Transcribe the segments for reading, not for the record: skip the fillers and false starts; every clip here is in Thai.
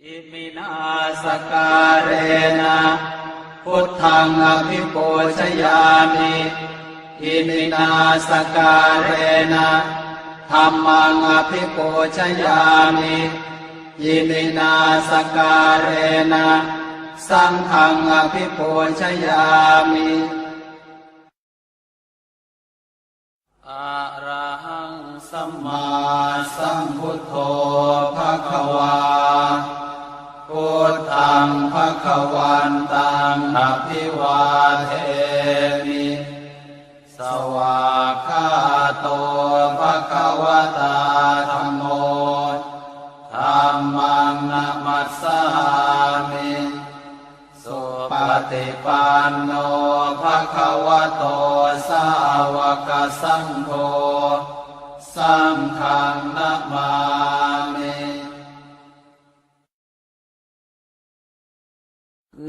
อิมินาสการเรนะพุทธังอภิปูชยามิอิมินาสการเรนะธัมมังอภิปูชยามิอิมินาสการเรนะสังฆังอภิปูชยามิอะระหังสัมมาสัมพุทโธภควาพุทธังภควันตังอภิวาเทมิสวากขาโตภควตาธัมโมธัมมังนะมัสสามิสุปฏิปันโนภควโตสาวกสังโฆสังฆังนะมามิ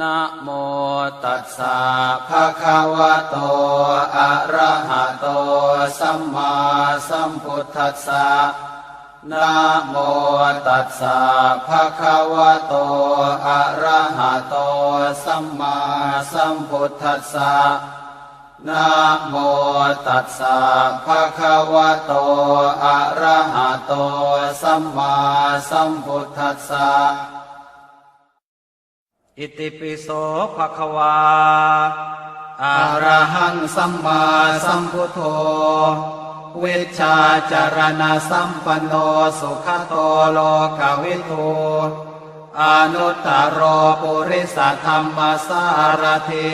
นะโมตัสสะภะคะวะโตอะระหะโตสัมมาสัมพุทธัสสะนะโมตัสสะภะคะวะโตอะระหะโตสัมมาสัมพุทธัสสะนะโมตัสสะภะคะวะโตอะระหะโตสัมมาสัมพุทธัสสะอิติปิโสภะคะวาอะระหังสัมมาสัมพุทโธเวชชาจารณะสัมปันโนสุขโตโลกวิทูอนุตตรปุริสธรรมสารถิ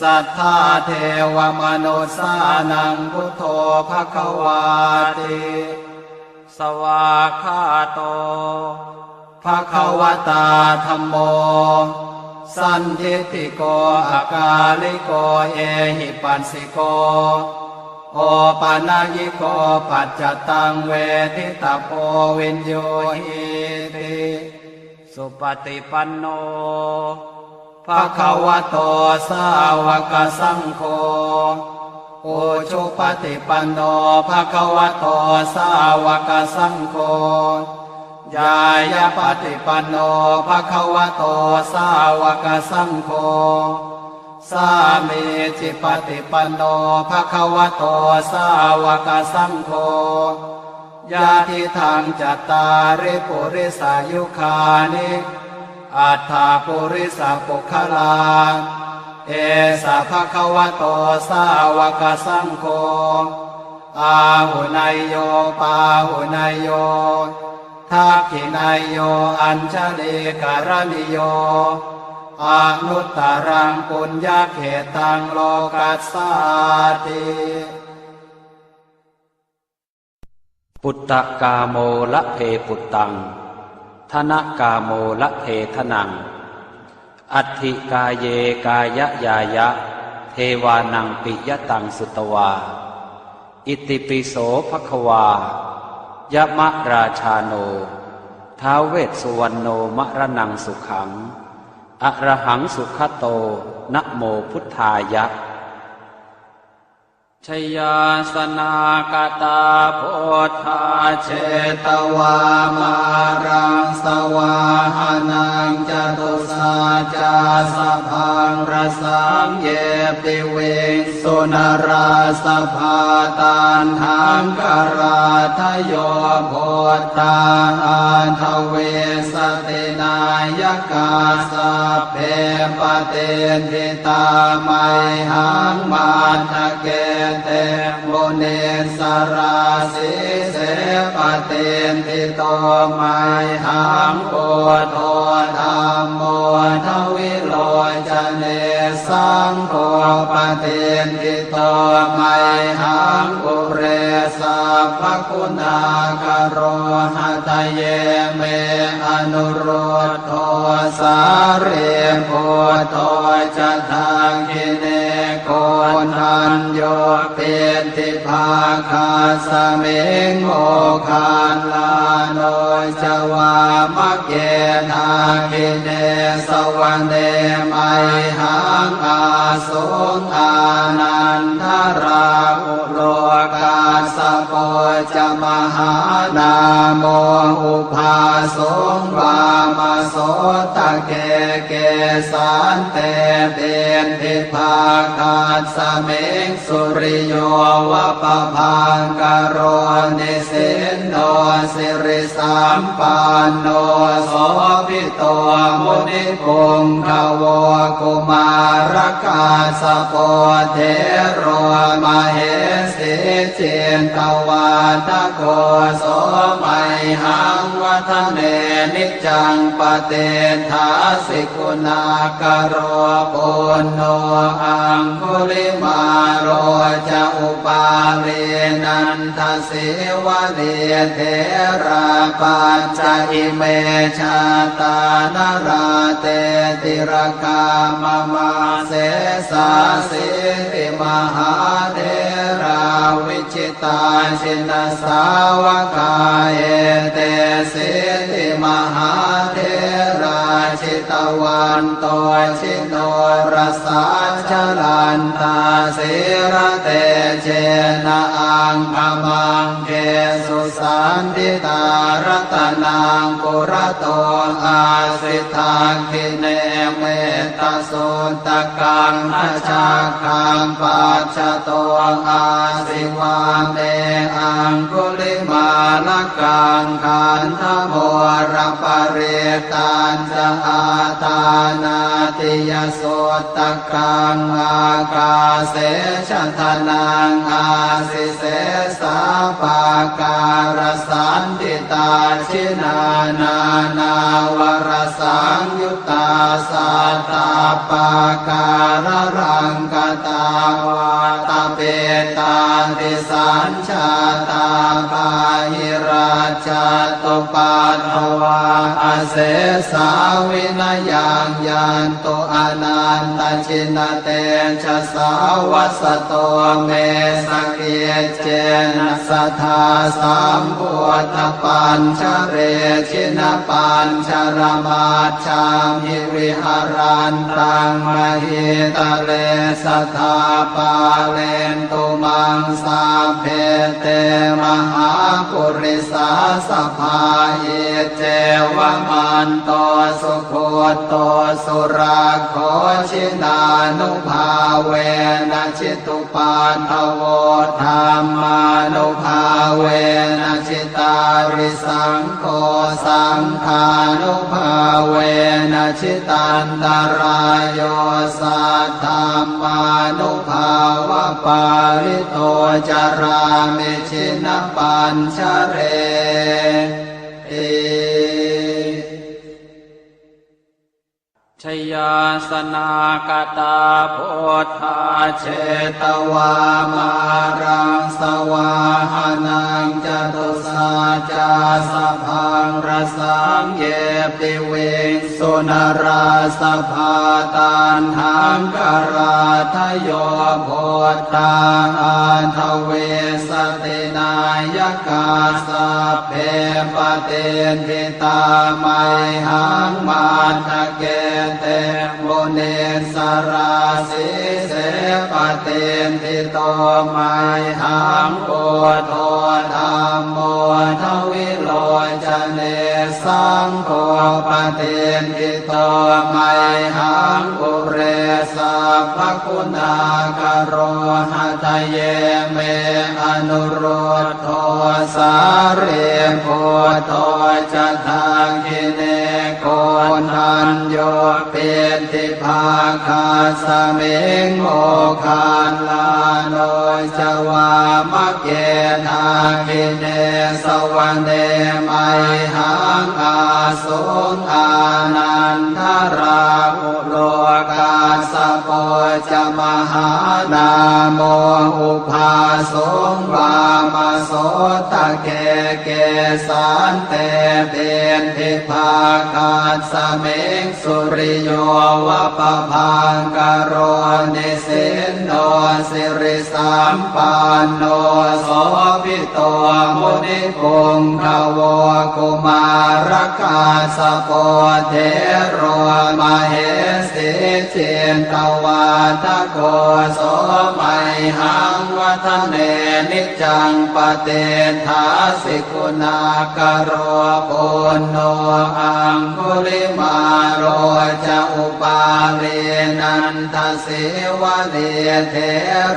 สัทธาเทวมนุสสานังพุทโธภควาติสวากขาโตภควตาธัมโมสันทิฏฐิโกอากาลิโกเอหิปัสสิโกโอปานายิโกปัจจตังเวทิตาโพวินโยหิติสุปฏิปันโนภควโตสาวกสังโฆโอชุปฏิปันโนภควโตสาวกสังโฆยายาปฏิปันโนภควโตสาวกสังโฆสามีจิปฏิปันโนภควโตสาวกสังโฆญาติทางจัตตาริปุริสายุคานิอัฏฐาปุริสปุคลาเอสะภควโตสาวกสังโฆอาหุนายโยปาหุนายโยทักขินายโยอัญชลีการณิโยอนุตตรังปุญญเขตังโลกัสสาติปุตตะกาโมละเพปุตตังธนกาโมละเพทนังอัตถิกาเยกายยายะเทวานังปิยตังสุตวาอิติปิโสภควายะมะราชาโนท้าวเวสสุวรรณโนมะระนังสุขังอะระหังสุขโตนะโมพุทธายะชยาสนากตาโพธาเชตวามารังสวาหานังจตุสาจาสพังรสังเยปิเวสุนราสภาตานทังกราทโยโพธาอันทเวสตินายกาสัพเพปเตทิตาไมหังมาทะเกเตโมเนสราสิเสปเตทิโตไมหังโอโทธัมโมทวิโลจเนสังโฆปเตทิโตไมหังอุเรสัพพคุณากโรหะตเยเมอนุโรธโทสาเรโพโตจะทางกิเนโก นทันโยเป็นทิภาคาสเมงโมคานลาโนจวามะเกนาคิเนสวรรเนไมหังอาสุงอานันทราอุโลกาสโปจมหานาโมอุภาสงวามโสตะเกเกสันเตเป็นทิภาคาสเมงสุริโยวะปะพังกโรนิสินโนสิริสัมปันโนโสภิโตมุนิพงขโวกุมารกาสโปเทโรมเหสิเจนตวาทโกโสไมหังวัฒเนนิจังปเตทาสิกุณากโรปุณโนอังคุลิมาโรจะอุปาเรนันทสิวะเรเทราปัญจอิเมชาตานราเตติรกามมาเสสาสิริมหาเทราวิจิตาชินสาวกาเอเตสิริมหาเทราชิตวันโตชิโนรสาชลันตาสิระเตเจนะอังคมังเกสุสันติตารัตนังปุระโตอาสิทาคิเนเมตตาสุตตะกังอาชาคังปัจจโตอาสิวาเมอังคุลิมาลกังขันธโมรปเรตันจะอาทานาติยโสตะกังอากาเสชะทนังอาสิเสสาปาการสันติตาชินานานาวรสังยุตตาสัตตาปาการรังกตาวาตาเปตาติสัญชาตาปาหิราชตุปัฏฐวาอาเสสาวินยังยันตุอนันตชินเตชะสาวัสโตเมสเกเจนะสัทธาสัมพุทธปัญชเรชินปัญชรมาชามหิวิหารันตังมหิตะเลสัทธาปาเลนตุมังสาเพเตมหาปุริสาสภาเยเจวมันโตสุโคโตสุราโคชินานุภาเวนะชิตุปาทโวธรรมานุภาเวนะชิตาริสังโฆสังฆานุภาเวนะชิตันตรายโยสัทธามานุภาวะปาริโตจารามิชินปัญชเรชยาสนากตาโพธาเชตวามารังสวาหานังจตุสาจาสพังรสังเยปิเวสุนราสภาตันหังกราทโยโพธาอันทเวสตินายกาสัพเพปเตนทิตาไมหังมาทะเกเตโมเนสราสิเสปเตนทิโตไมหังโกโทธรรมโมทวิโลจเนสังโฆปเตนทิโตไมหังปุเรสัพพคุณากโรหะทะเยเมอนุโรธโทสาเรโพโทจะทางกิเนโกนทันโยเป็นทิภาคาสเมงโมคานลาโนจวามะเกนาคิเนสวรรเนไมหังอาสุงอานันทราอุโลกาส โปจะมหานาโมอุภาสงวามโสตะเกเกสันเตเตนทิภาคาสเมงสุริโยวะปะพังกโรนิสินโนสิริสัมปันโนโสภิโตมุนิปุงขโวกุมารคาสโปเทโรมเหสิเจนตวาทโกโสมัยหังวัฒเนนิจังปเตทาสิกุณากโรปุณโนอังคุลิมาโรจะอุปาเรนันทสิวะเดเท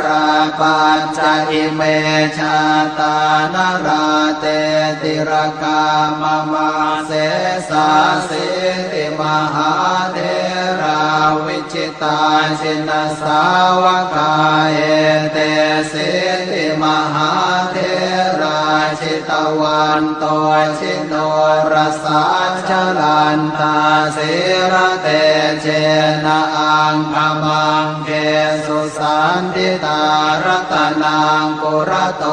ราปัญจอิเมชาตานราเตติรกามมาเสสาสิติมหาเทราวิจิตาชินสาวกาเอเตสิติมหาเทราชิตวันโตชิโนรสาชลันตาสิระเตเจนะอังคมังเกสุสันติตารตนังปุระโต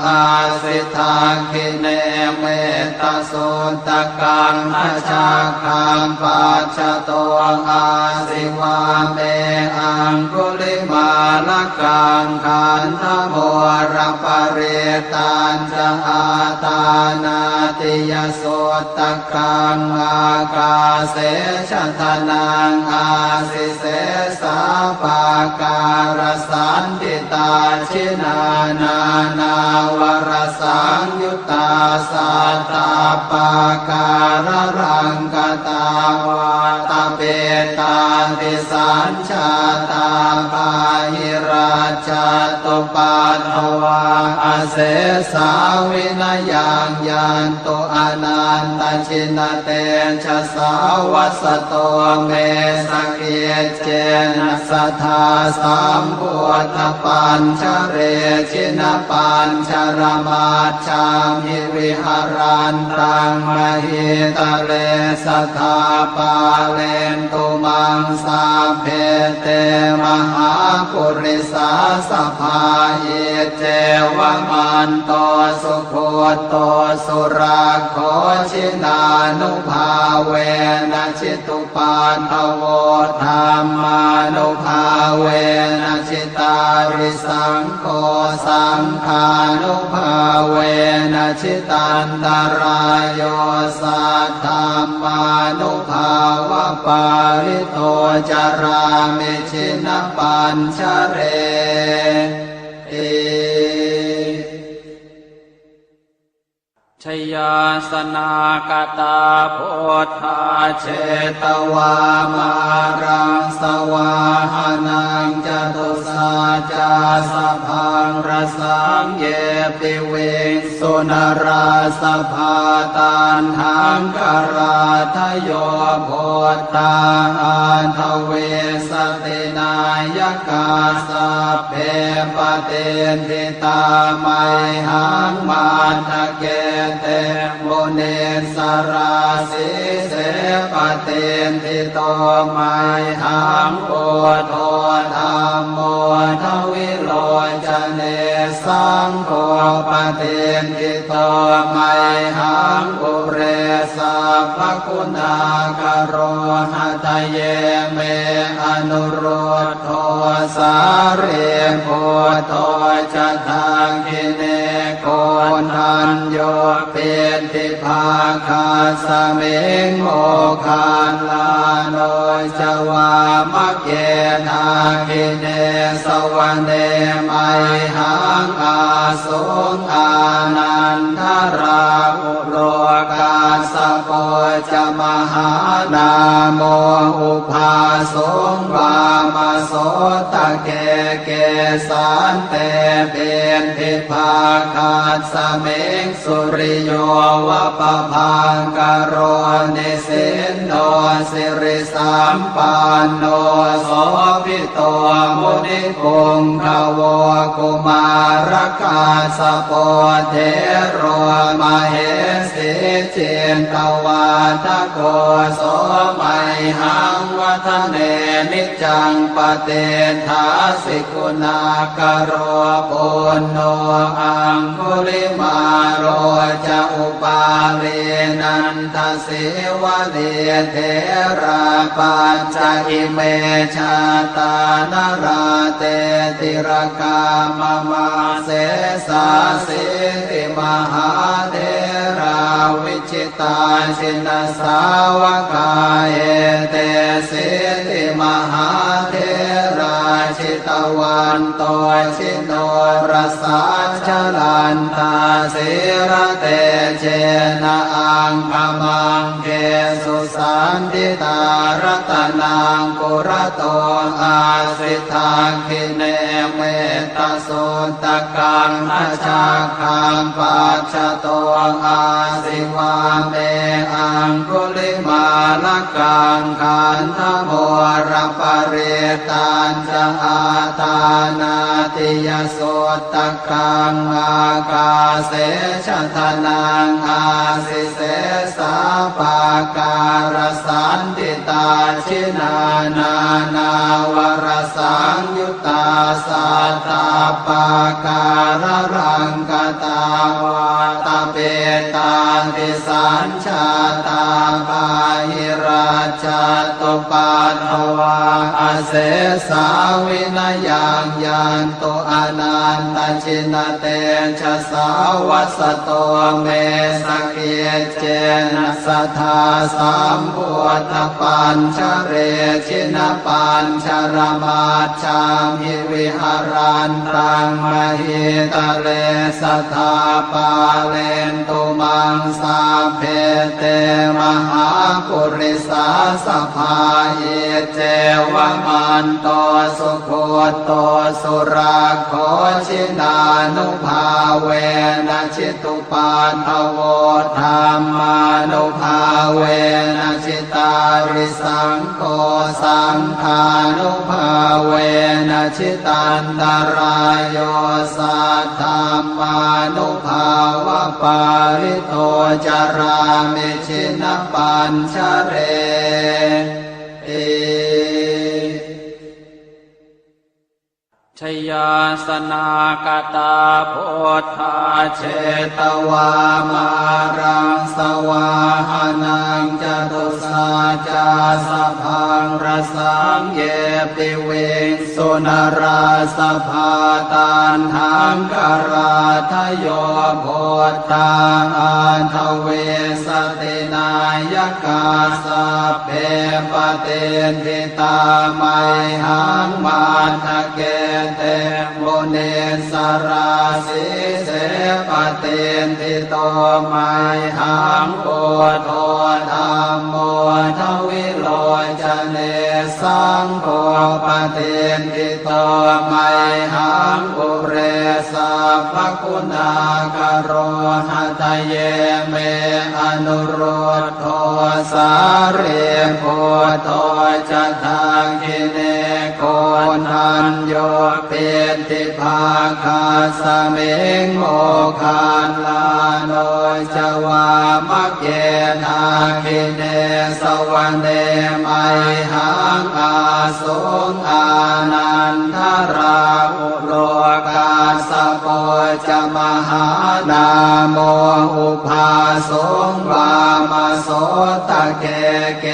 อาสิทาคิเนเมตสุตกังอาชาคังปัจจโตอาสิวาเมอังคุลิมาลกังขันธโมระปะเรตัญจะอาตานาติยสุตกังอากาเสชทนังอาสิเสสาปาการสันติตาชินานานาวรสังยุตตาสัตตาปาการรังกตาวาตาเปตาติสัญชาตาปาหิราชาตุปัฏฐวาอาเสสาวินยังยันตุอนันตชินเตชะสาวัสโตเมสเกเจนะสัทธาสัมพุทธปัญชเรชินปัญชรมาชามิวิหารันตังมหิตะเลสัทธาปาเลนตุมังสาเพเตมหาปุริสาสภาเยเจวมันโตสุโคโตสุราโคชินานุภาเวนะชิตุปันทโวธรรมานุภาเวนะชิตาริสังโฆสังฆานุภาเวนะชิตันตรายโยสัทธามานุภาวะปาริโตจารามิชินปัญชเรชยาสนากตาโพธาเชตวามารังสวาหานังจตุสาจาสพังรสังเยปิเวสุนราสภาตันหังกราทโยโพธาอันทเวสตินายกาสัพเพปเตนทิตาไมหังมาทะเกเตโมเนสราสิเสปเตนทิโตไมหังโพโทธรรมโมทวิโลจเนสังโฆปเตนทิโตไมหังปุเรสัพพคุณากโรหะทะเยเมอนุโรธโทสาเรโพโทจะทางกิเนโกนันโยเป็นทิภาคาสเมงโมคานลาโนจวามะเกทากิเนสวรรเนไมหังอาสุงอานันทราอุโลกาสโปจะมหานาโมอุภาสงวามโสตะเกเกสันเตเป็นทิภาคาสเมงสุริโยวะปะพังกโรนิสินโนสิริสัมปันโนโสภิโตมุนิปุงขโวกุมารคาสโปเทโรมเหสิเจนต วาทโกโสมัยหังวัฒเนนิจังปเตทาสิกุณากโรปุณโนอังคุลิมาโรจะอุปาเลนันทสิวะเลเทราปัญจอิเมชาตานราเตติรกามมาเสสาสิติมหาเทราวิจิตาชินสาวกาเอเตสิติมหาเทราชิตวันโตชิโนรสาชลันทาสิระเตเจนะอังคมังเกสุสันติตารัตนังกุระโตอาสิทาคิเนเมตโสตกังอาชาคังปัจจโตอาสิวาเมอังคุลิมาลกังขันธโมรปริตันจะอาทานาติยโสตกังอากาเสชะทนังอาสิเสสาปาการสันติตาชินานา นาวรสังยุตตาสัตตาปาการรังกตาวาตาเปตาติสัญชาตาปาหิราชตุปัฏฐวาอาเสสาวินยังยันตุอนันตชินเตชะสาวัสโตเมสเกเจนะสัทธาสัมพุทธปัญชเรชินปัญชรมาชามิวิหารันตังมหิตะเลสัทธาปาเลนตุมังสาเพเตมหาปุริสาสภาเยเจวมันโตสุโคโตสุราโคชินานุภาเวนะชิตุปัฏฐโวธรรมานุภาเวนะชิตาริสังโฆสังฆานุภาเวนะชิตันตรายโยสัทธามานุภาวะปาริโตจารามิชินปัญชเรชยาสนากตาโพธาเชตวามารังสวาหานังจตุสาจาสพังรสังเยปิเวงสุนราสภาตานหังกราทโยโพธาอันทเวสตินายกาสัพเพปเตทิตาไมหังมาทะเกเตโมเนสราสิเสปเตทิโตไมหังโอโทธรรมโมทวิโลจเนสังโฆปเตทิโตไมหังอุเรสัพพคุณากโรหะทะเยเมอนุโรธโทสาเรโพโทจะทาคิเนโกนันโยเปติภาคาสเมงโมคานลาโนจวามะเกทาคิเนสวรรเนมัยหังอาสุงอานันทราอุโลกาสโปจะมหานาโมอุภาสงวามโสตะเกเก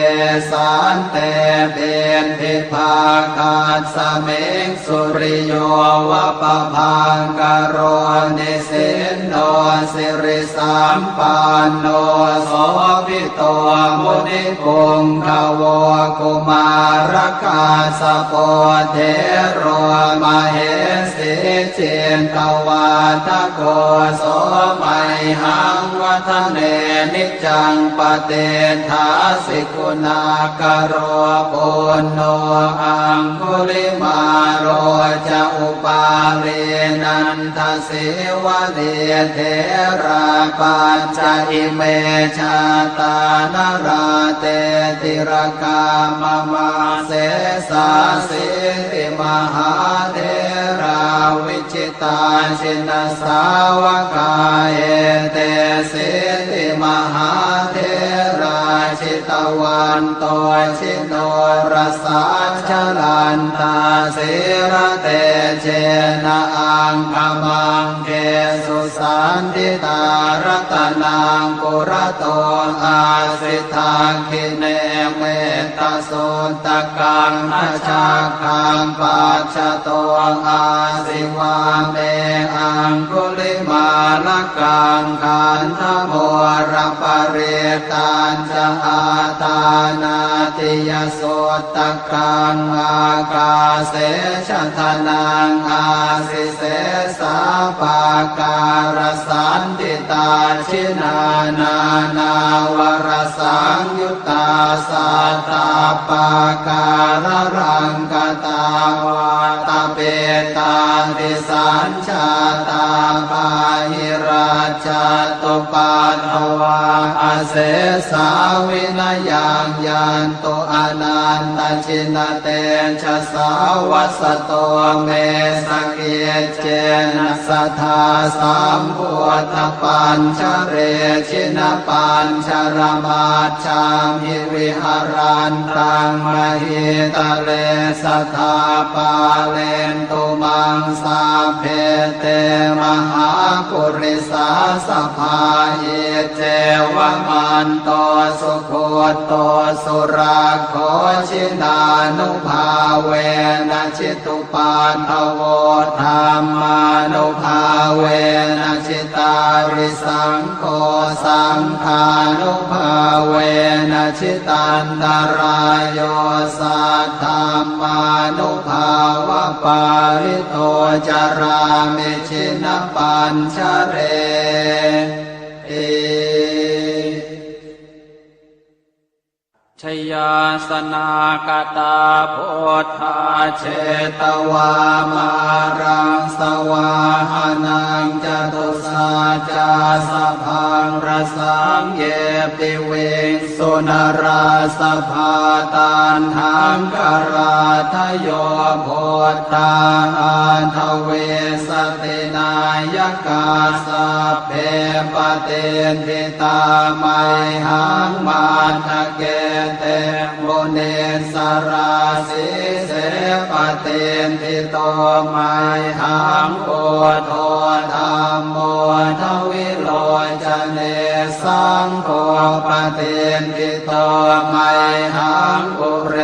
สันเตเป็นทิภาคาสเมงสุริโยวะปะพังกโรนิสินโนสิริสัมปันโนโสภิโตมุนิปุงขโวกุมารกาสโปเทโรมเหสิเจนตวาทโกโสมัยหังวัฒเนนิจังปเตถาสิกุณากโรปุณโนอังคุลิมาโรจะอุปาเลนันทสิวะเดเทราปัญจอิเมชาตานราเตติรกามมาเสสาสิติมหาเทราวิจิตาชินสาวกาเอเตสิติมหาเท ชิตวันโตชิโนรสาชลันตาสิระเตเจนะอังคมังเกสุสันติตารตนังปุระโตอาสิทาคิเนเมตตาสุตกังอาชาคังปัจจโตอาสิวาเมอังคุลิมาลกังขันธโมรปริตันจะอาตานาติยสุตตะกังอากาเสชะทนังอาสิเสสาปาการสันติตาชินานานาวรสังยุตตาสัตตาปาการรังกตาวาตาเปตาติสัญชาตาปาหิราชตุปันภวาอาเสสาวินยังยันโตอนันตชินเตชะสาวัสโตเมสเกเจนะสัทธาสัมพุทธปัญชเรชินปัญชรมาชามิวิหารันตังมหิตะเลสัทธาปาเลนตุมังสาเพเตมหาปุริสาสภาหิเจวมันโตสุโคโตสุราโคชินานุภาเวนะชิตุปานภโวธรรมานุภาเวนะชิตาริสังโฆสังฆานุภาเวนะชิตันตรายโยสัทธามานุภาวะปาริโตจารามิชินปัญชเรชยาสนากตาโพธาเชตวามารังสวาหานังจตุสาจาสพังรสังเยปิเวงสุนราสภาตันหังกราทโยโพธาอันทเวสตินายกาสัพเพปเตนทิตาไมหังมาทะเกเตโมเนสราสิเสปเตนทิโตไมหังโอโทธรรมโมทวิโลจเนสังโฆปเตนทิโตไมหังปุเร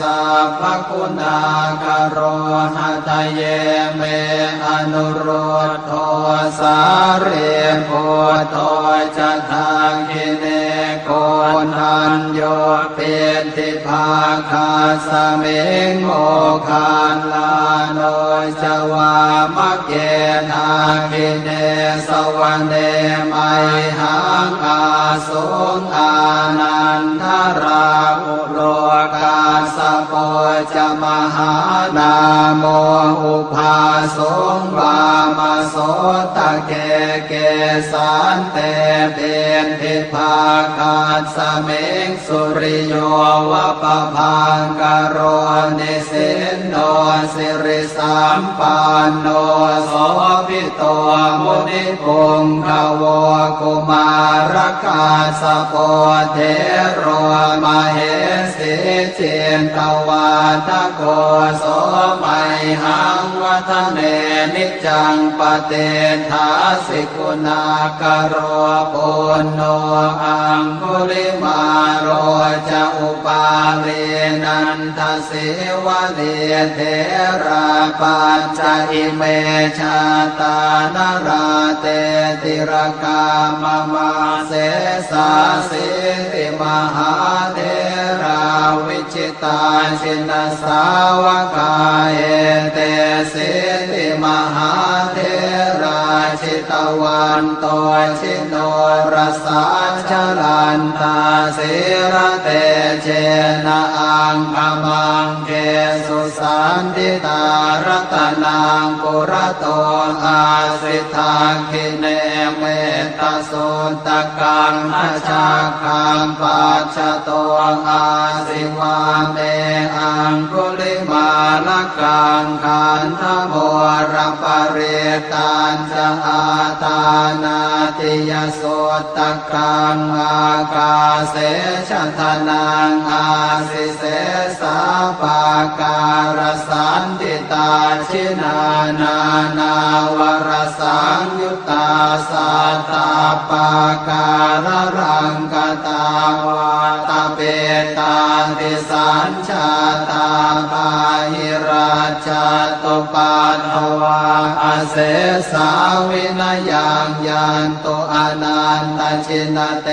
สัพพคุณากโรหะทะเยเมอนุโรธโทสาเรโพโทจะทางกิเนโกนัญโยเปติภาคาสเมงโมคานลาโนจวามะเกนาคิเนสวรรเนไมหังอาสุงอานันทราอุโลกาสโปจมหานาโมอุภาสงวามโสตะเกเกสันเตเปนทิภาคาสเมงสุริโยวะปะพังกโรนิสินโนสิริสัมปันโนโสภิโตมุนิปุงขโวกุมารกาสโปเทโรมเหสิเจนตวาทโกโสมัยหังวัฒเนนิจังปเตทาสิกุณากโรปุณโนอังคุลิมาโรจะอุปาเลนันทสิวะเลเทราปัญจอิเมชาตานราเตติรกามมาเสสาสิติมหาเทราวิจิตาชินสาวกาเอเตสิติมหาเทราชิตวันโตชิโนรสาชลันตาสิระเตเจนะอัง งขมังเกสุสันติตารัตนังปุระโตอาสิทาคิเนเมตตาสุตตะกังทัชฌาคังปัจฉโตอาสิวาเมอังคุลิมาลกังขันธโมรปริตันจะอาตานาติยสุตตะกังอากาเสชะทนังอาสิเสสาปาการสันติตาชินานานาวรสังยุตตาสัตตาปาการรังกตาวาตาเปตาติสัญชาตาปาหิราชตุปัตถวาอเสสาวินยังยันตุอนันตชินเต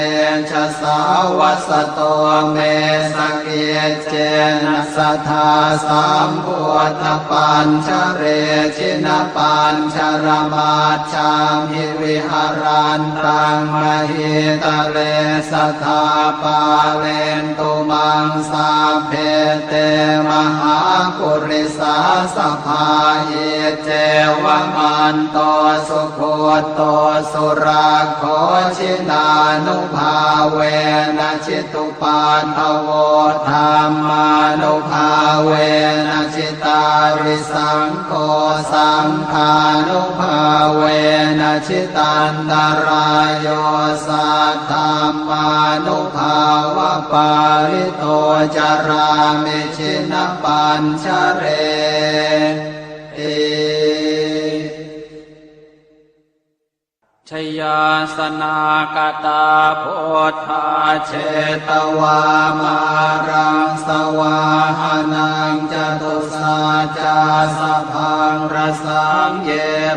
ชะสาวัสโตเมสเกเจนะสัทธาสัมพุทธปัญชเรชินปัญชรมาชามหิวิหารันตังมหิตะเลสัทธาปาเลนตุมังสาเพเตมหาปุริสาสภาเยเจวมันโตสุโคโตสุราโคชินานุภาเวนะชิตุปันทโวธรรมานุภาเวนะชิตาริสังโฆสังฆานุภาเวนะชิตันตรายโยสัทธามานุภาวะปาริโตจารามิชินปัญชเรชยาสนากตาพุทธาเชตวามารังสวาหานังจตุสาจาสพังรสังเย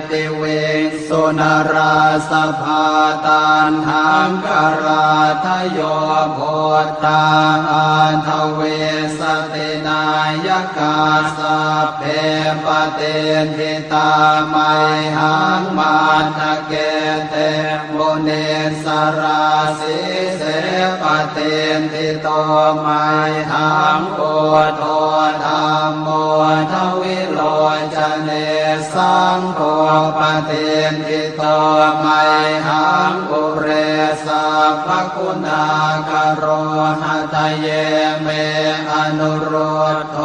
ปิเวงสุนราสภาตันหังกราทโยโพธาอันทเวสตินายกาสัพเพปเตทิตาไมหังมาทะเกเตโมเนสราสิเสปเตทิโตไมหังโอโทธรรมโมทวิโลจเนสังโฆปเตทิโตไมหังอุเรสัพพคุณากโรหะตเยเมอนุโรธโท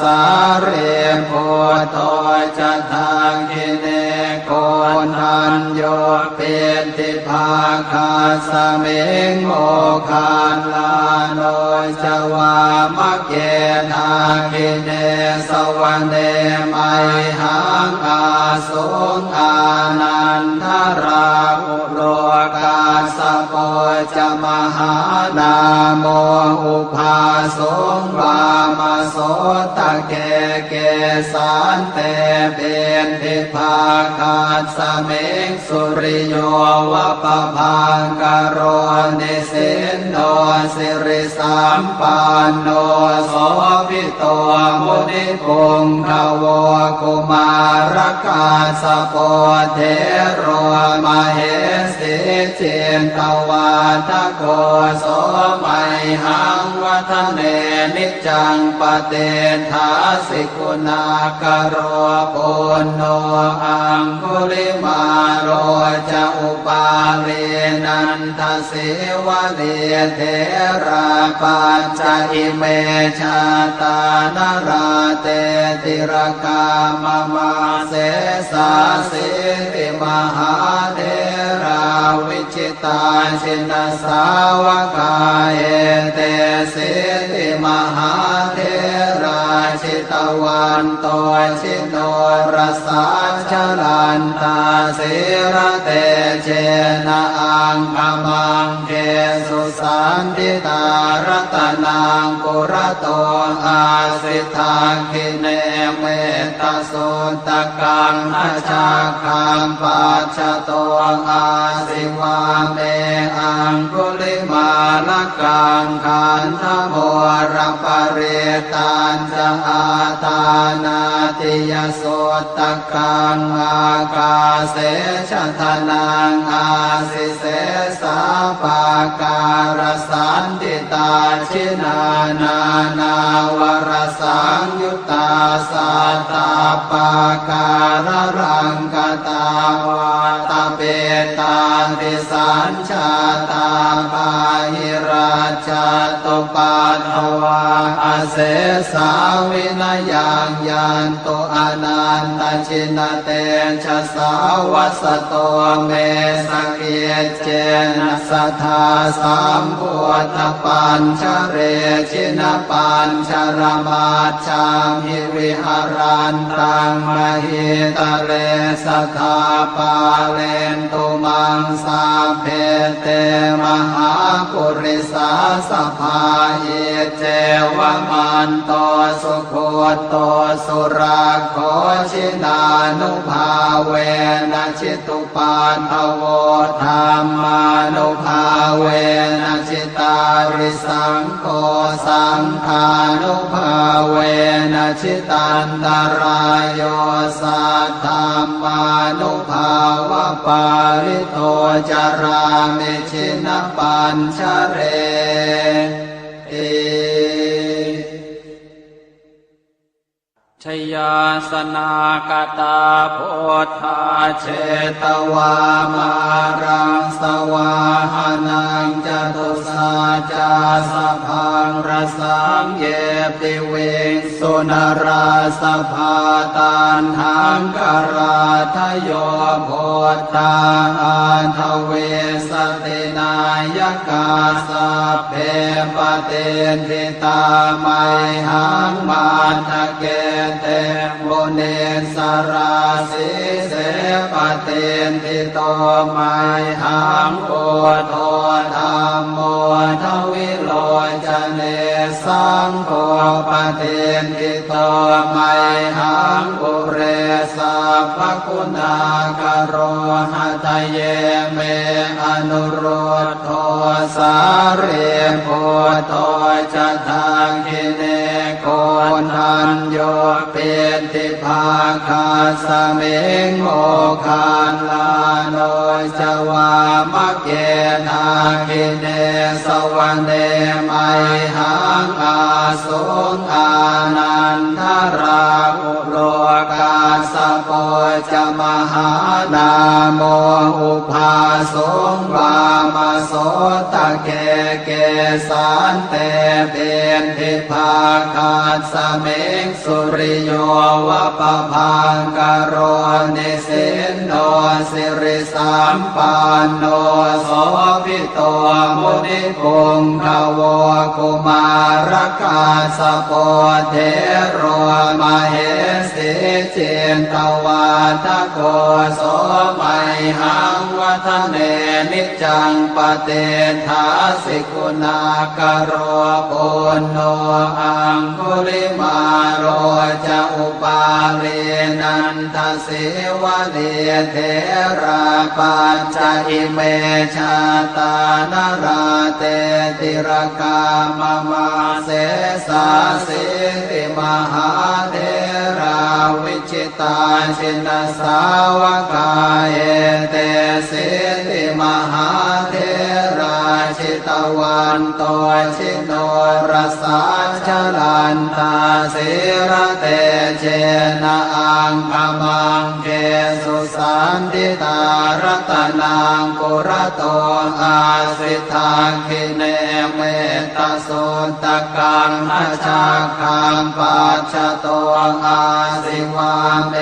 สาเรโพโตจะทางกิเนโกนันโยเปติภาคาสเมงโมคานลาโนจวามะเกทากิเนสวรรเนไมหังอาสุงอานันทราอุโลกาสโปจะมหานาโมอุภาสุงวามโสตะเกเกสันเตเบนทิภาคาสเมงสุริโยวะปะพังกโรนิสินโนสิริสัมปันโนโสภิโตมุนิปุงขโวกุมารกาสโปเทโรมเหสิเจนตวาทโกโสไมหังวัฒเนนิจังปเตทาสิกุณากโรปุณโนอังคุลิมาโรจะอุปาเรนันทสิวะเดเทราปัญจอิเมชาตานาราเตติรกามมาเสสาสิริมหาเทราวิจิตาชินสาวกาเอเตสิริมหาเทราชิตวันโตชิโนรสาชลันตาสิระเตเจนะอังคมังเกสุสันติตารัตนังปุระโตอาสิทาคิเนเมตตาสุตตะกังทัชฌาคังปัจฉโตอาสิวาเมอังคุลิมาลกังขันธโมรปริตันจะอ อาทานาติยโสตกังอากาเสชะทนังอาสิเสสาปาการสันติตาชินานานาวรสังยุตตาสัตตาปาการรังกตาวาตเปตาติสัญชาตาปาหิราชตุปัฏฐวาอาเสสาวินยังยันตุอนันตชินเตชะสาวัสโตเมสเกเจนะสัทธาสัมพุทธปัญชเรชินปัญชรมาชามิวิหารันตังมหิตะเลสัทธาปาเลนตุมังสาเพเตมหาปุริสาสภาเยเจวมันโตสุโคโตสุราโคชินานุภาเวนะชิตุปาทโวธรรมานุภาเวนะชิตาริสังโฆสังฆานุภาเวนะชิตันตรายโยสัทธามานุภาวะปาริโตจารามิชินปัญชเรชยาสนากตาโพธาเชตวามารังสวาหานังจตุสาจาสพังรสังเยปิเวสุนราสภาตันหังกราทโยโพธาอันทเวสตินายกาสัพเพปเตนทิตาไมหังมาทะเกเตโมเนสราสิเสปเตนทิโตไมหังโอโทธรรมโมทวิโลจเนสังโฆปเตนทิโตไมหังปุเรสัพพคุณากโรหะทะเยเมอนุโรธโทสาเรโพโทจะทังคิเนโกนันโยเป็นติภาคาสเมงโมคานลาโนจวามะเกนาคิเนสวรรเนไมหังอาสุงอานันทราอุโลกาสโปจะมหานาโมอุภาสงวามโสตะเกเกสันเตเป็นทิภาคาสเมงสุริโยวะปะพังกโรนิสินโนสิริสัมปันโนโสภิโตมุนิปุงขโวกุมารกาสโปเทโรมเหสิเจนตวาทโกโสมัยหังวัฒเนนิจังปเตทาสิกุณากโรปุณโนอังคุลิมาโรจะอุปาเรนันทสิวะเดเทราปัญจอิเมชาตานราเตติรกามมาเสสาสิติมหาเทราวิจิตาชินสาวกาเอเตสิติมหาเทราชิตวันโตชิโนรสาชลันตาสิระเตเจนะอังคมังเกสุสันติตารัตนังปุระโตอาสิทาคิเนเมตสุตกังอาชาคังปัจจโตอาสิวาเม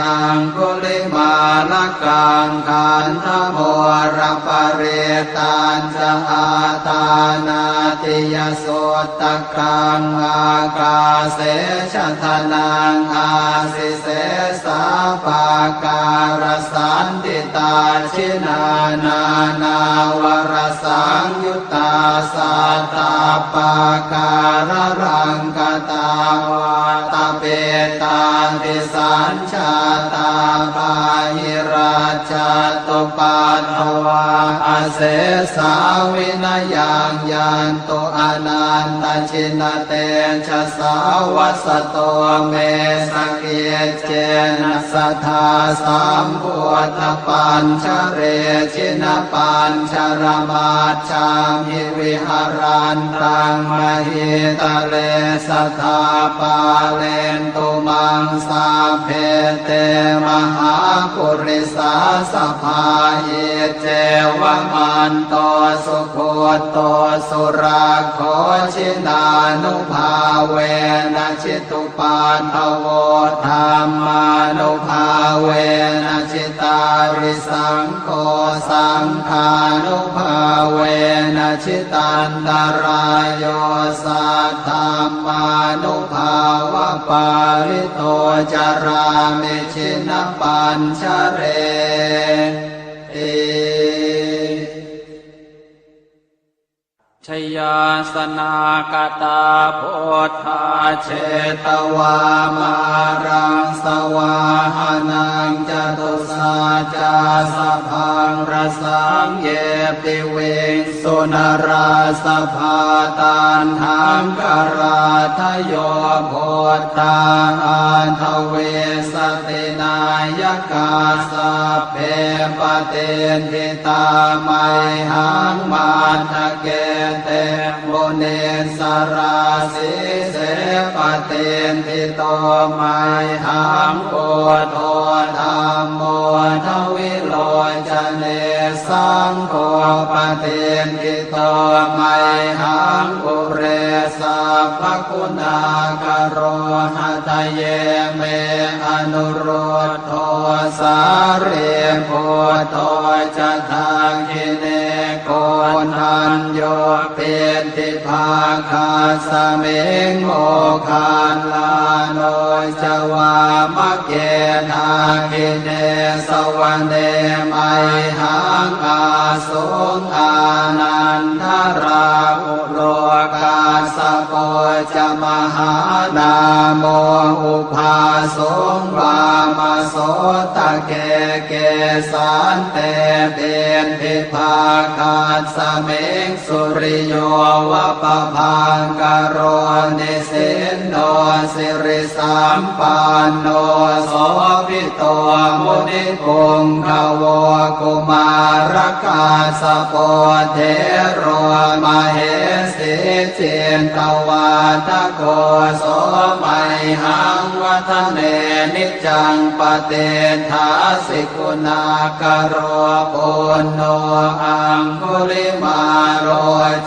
อังคุลิมาลกังขันธโมรปเรตันจะอาตานาติยโสตกังอากาเสชะทนังอาสิเสสาปาการสันติตาชินานานาวรสังยุตตาสัตตาปาการรังกตาวาตเปตา ติสัญชาตาปาหิราชาตุปัฏฐวาอาเสสาวินยังยันตุอนันตชินเตชะสาวัสโตเมสเกเจนะสัทธาสัมพุทธปัญชเรชินปัญชรมาชามิวิหารันตังมหิตะเลสัทธาปาเลนตุมังสาเพเตมหาปุริสาสภาหิเจวมันโตสุโคโตสุราโคชินานุภาเวนะชิตุปันทโวธรรมานุภาเวนะชิตาริสังโฆสังฆานุภาเวนะชิตันตรายโยสัทธัมมานุภาวะปาริโตจารามิชินปัญชเรชยาสนากตาโพธาเชตวามารังสวาหานังจตุสาจาสพังรสังเยปิเวสุนราสภาตันหังกราทโยโพธาอันทเวสตินายกาสัพเพปเตนทิตาไมหังมาทะเกเตโมเนสราสิเสปเตนทิโตไมหังโกโทธรรมโมทวิโลจเนสังโฆปเตนทิโตไมหังปุเรสัพพคุณากโรหะทะเยเมอนุโรธโทสาเรโพโตจะทังคิเนโกนัญโยเป็นทิภาคาสเมงโมคานลาโนจวามะเกทาคิเนสวรรเนไมหังอาสุงอานันทราอุโลกาสโปจะมหานาโมอุภาสงวามโสตะเกเกสันเตเป็นทิภาคาสเมงสุริโยวะปะพังกโรนิสินโนสิริสัมปันโนโสภิโตมุนิปุงขโวกุมารกาสโปเทโรมเหสิเจนตวาทโกโสมัยหังวัฒเนนิจังปเตทาสิกุณากโรปุณโนอังคุลิมาโร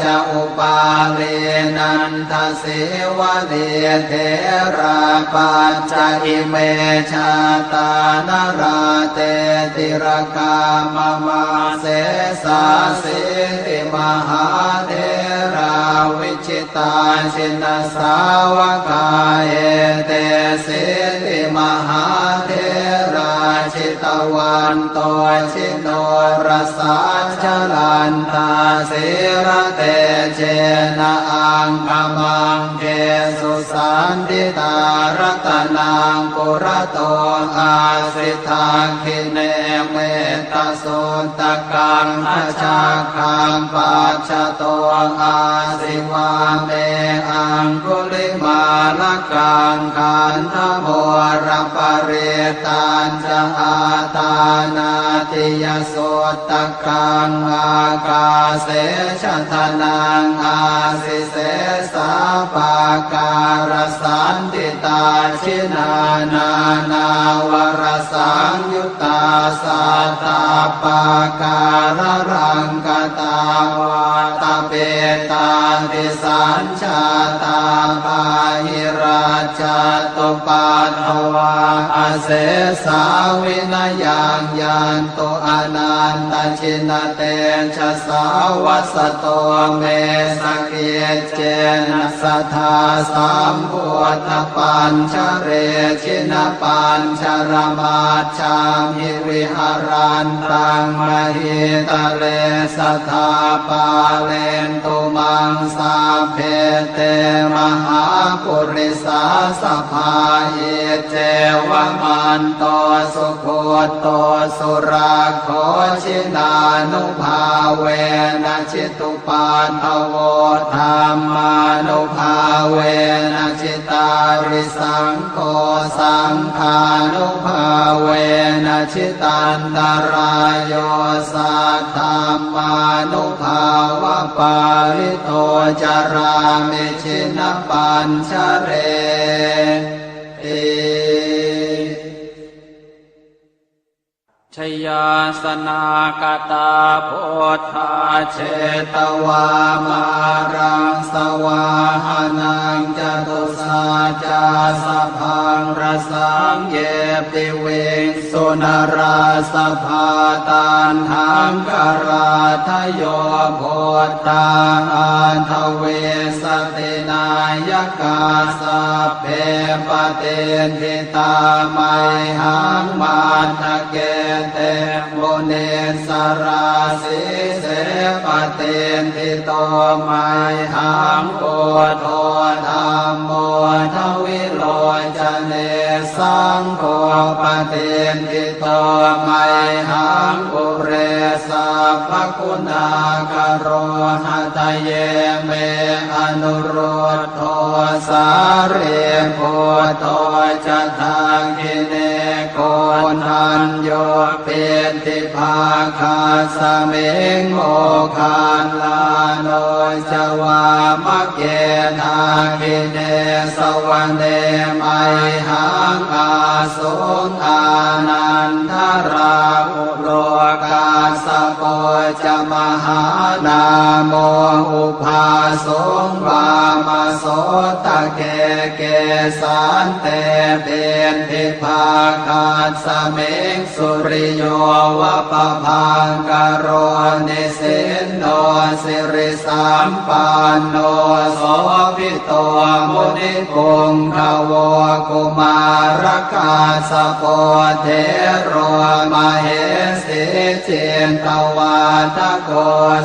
จะอุปาเลนันทเสวะเลเทราปัญจอิเมชาตานราเตติรกามมาเสสาสิติมหาเทราวิชิตาชินสาวกาเอเตสิติมหาเทราชิตวันโตชิโนรสาชลันตาสิระเตเจนะอังคมังเกสุสันติตารัตนังปุระโตอาสิทาคิเนเมตสุตตะกังอาชาคังปัจจโตอาสิวาเมอังคุลิมาลกังขันธโมรปริตันจะอาตานาติยสุตตะกังอากาเสชะทนังอาสิเสสาปาการสันติตาชินานา นาวรสังยุตตาสัตตาปาการรังกตาวาตาเปตาติสัญชาตาปาหิราชตุปัฏฐวาอาเสสาวินยังยันตุอนันตชินเตชะสาวัสโตเมสเกเจนะสัทธาสัมพุทธปัญชเรชินปัญชรมาชามิวิหารันตังมหิตะเลสัทธาปาเลนตุมังสาเพเตมหาปุ ริสาสภาเยเจวมันโตสุโคโตสุราโคชินานุภาเวนะจิตุปาทโวธรรมานุภาเวนะจิตาริสังโฆสังฆานุภาเวนะจิตันตรายโยสัทธามานุภาวะปาริโตจารามิชินปัญชเรชยาสนากตาโพธาเชตวามารังสวาหานังจตุสาจาสพังรสังเยปิเวงสุนราสภาตานหังกราทโยโพธาอันทเวสตินายกาสัพเพปเตนทิตาไมหังมาทะเกเตโมเนสราสิเสปเตนทิโตไมหังโอโทธรรมโมทวิโลจเนสังโฆปเตนทิโตไมหังปุเรสัพพคุณากโรหะตเยเมอนุโรธโทสาเรโพโตจะทางกิเนโกนันโยเป็นติภาคาสเมงโมคานลาโนจวามะเกทากิเนสวรรเนไมหังอาสุงอานันทราอุโลกาสโปจะมหานาโมอุภาสงวามโสตะเกเกสันเตเป็นทิภาคาสเมงสุริโยวะปะพังกโรนิสินโนสิริสัมปันโนโสภิโตมุนิปุงขโวกุมารกาสโปเทโรมเหสิเจนตวาทโก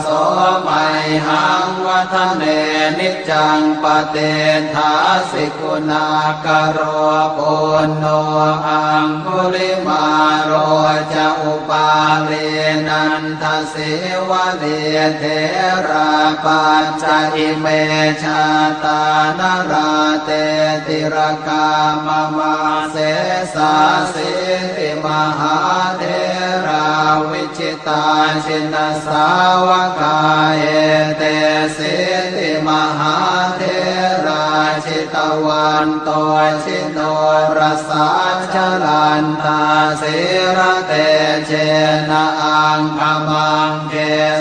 โสมัยหังวัฒเนนิจังปเตถาสิกุณากโรปุณโนอังคุลิมาโรจะอุปาเลนันทสิวะเลเทราปัญจอิเมชาตานราเตติรกามมาเสสาสิติมหาเทราวิจิตาชินสาวกาเอเตสิติมหาเทราชิตวันโตชิโนรสาชลันตาสิระเตเจนะอังคมังเก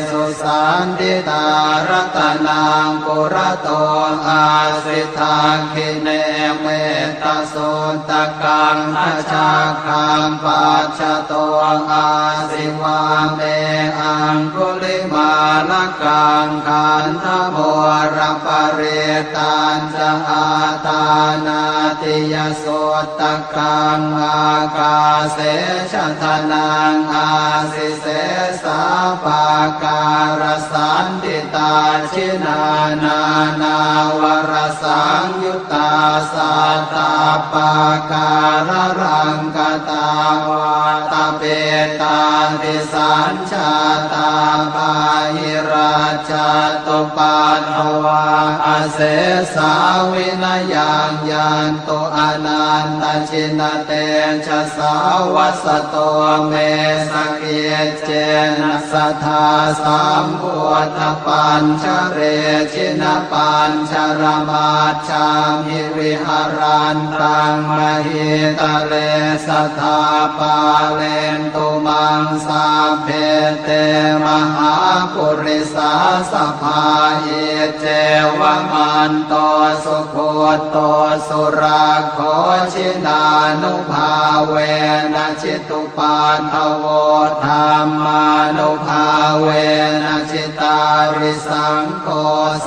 สุสันติตารัตนังปุระโตอาสิทาคิเนเมตตาสุตกังอาชาคังปัจจโตอาสิวาเมอังคุลิมาลกังขันธโมระปะเรตันจะอาตานาติยสุตกังอากาเสชทนังอาสิเสสาปาการสันติตาชินานานาวรสังยุตตาสัตตาปาการรังกตาวาตาเปตาติสัญชาตาปาหิราชตุปันภวาอาเสสาวินยังยันโตอนันตชินเตชะสาวัสโตเมสเกเจนะสัทธาสัมพุทธปัญชเรชินปัญชรมาชามิวิหารันตังมหิตะเลสัทธาปาเลนตุมังสาเพเตมหาปุริสาสภาเยเจวมันโตสุโคโตสุราโคชินานุภาเวนะจิตุปาทโวธรรมานุภาเวนะจิตาริสังโฆ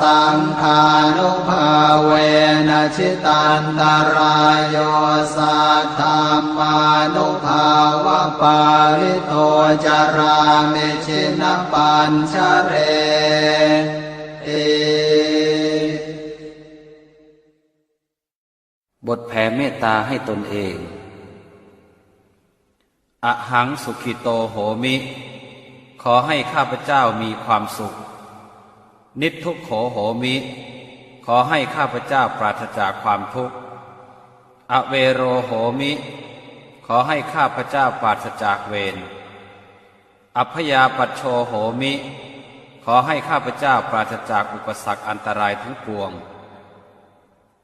สังฆานุภาเวนะจิตันตรายโยสัทธามานุภาวะปาริโตจารามิชินปัญชเร บทแผ่เมตตาให้ตนเองอหังสุขิโตโหมิขอให้ข้าพเจ้ามีความสุขนิททุกโขโหมิขอให้ข้าพเจ้าปราศจากความทุกข์อเวโรโหมิขอให้ข้าพเจ้าปราศจากเวรอัพยาปัชโชโหมิขอให้ข้าพเจ้าปราศจากอุปสรรคอันตรายทั้งปวง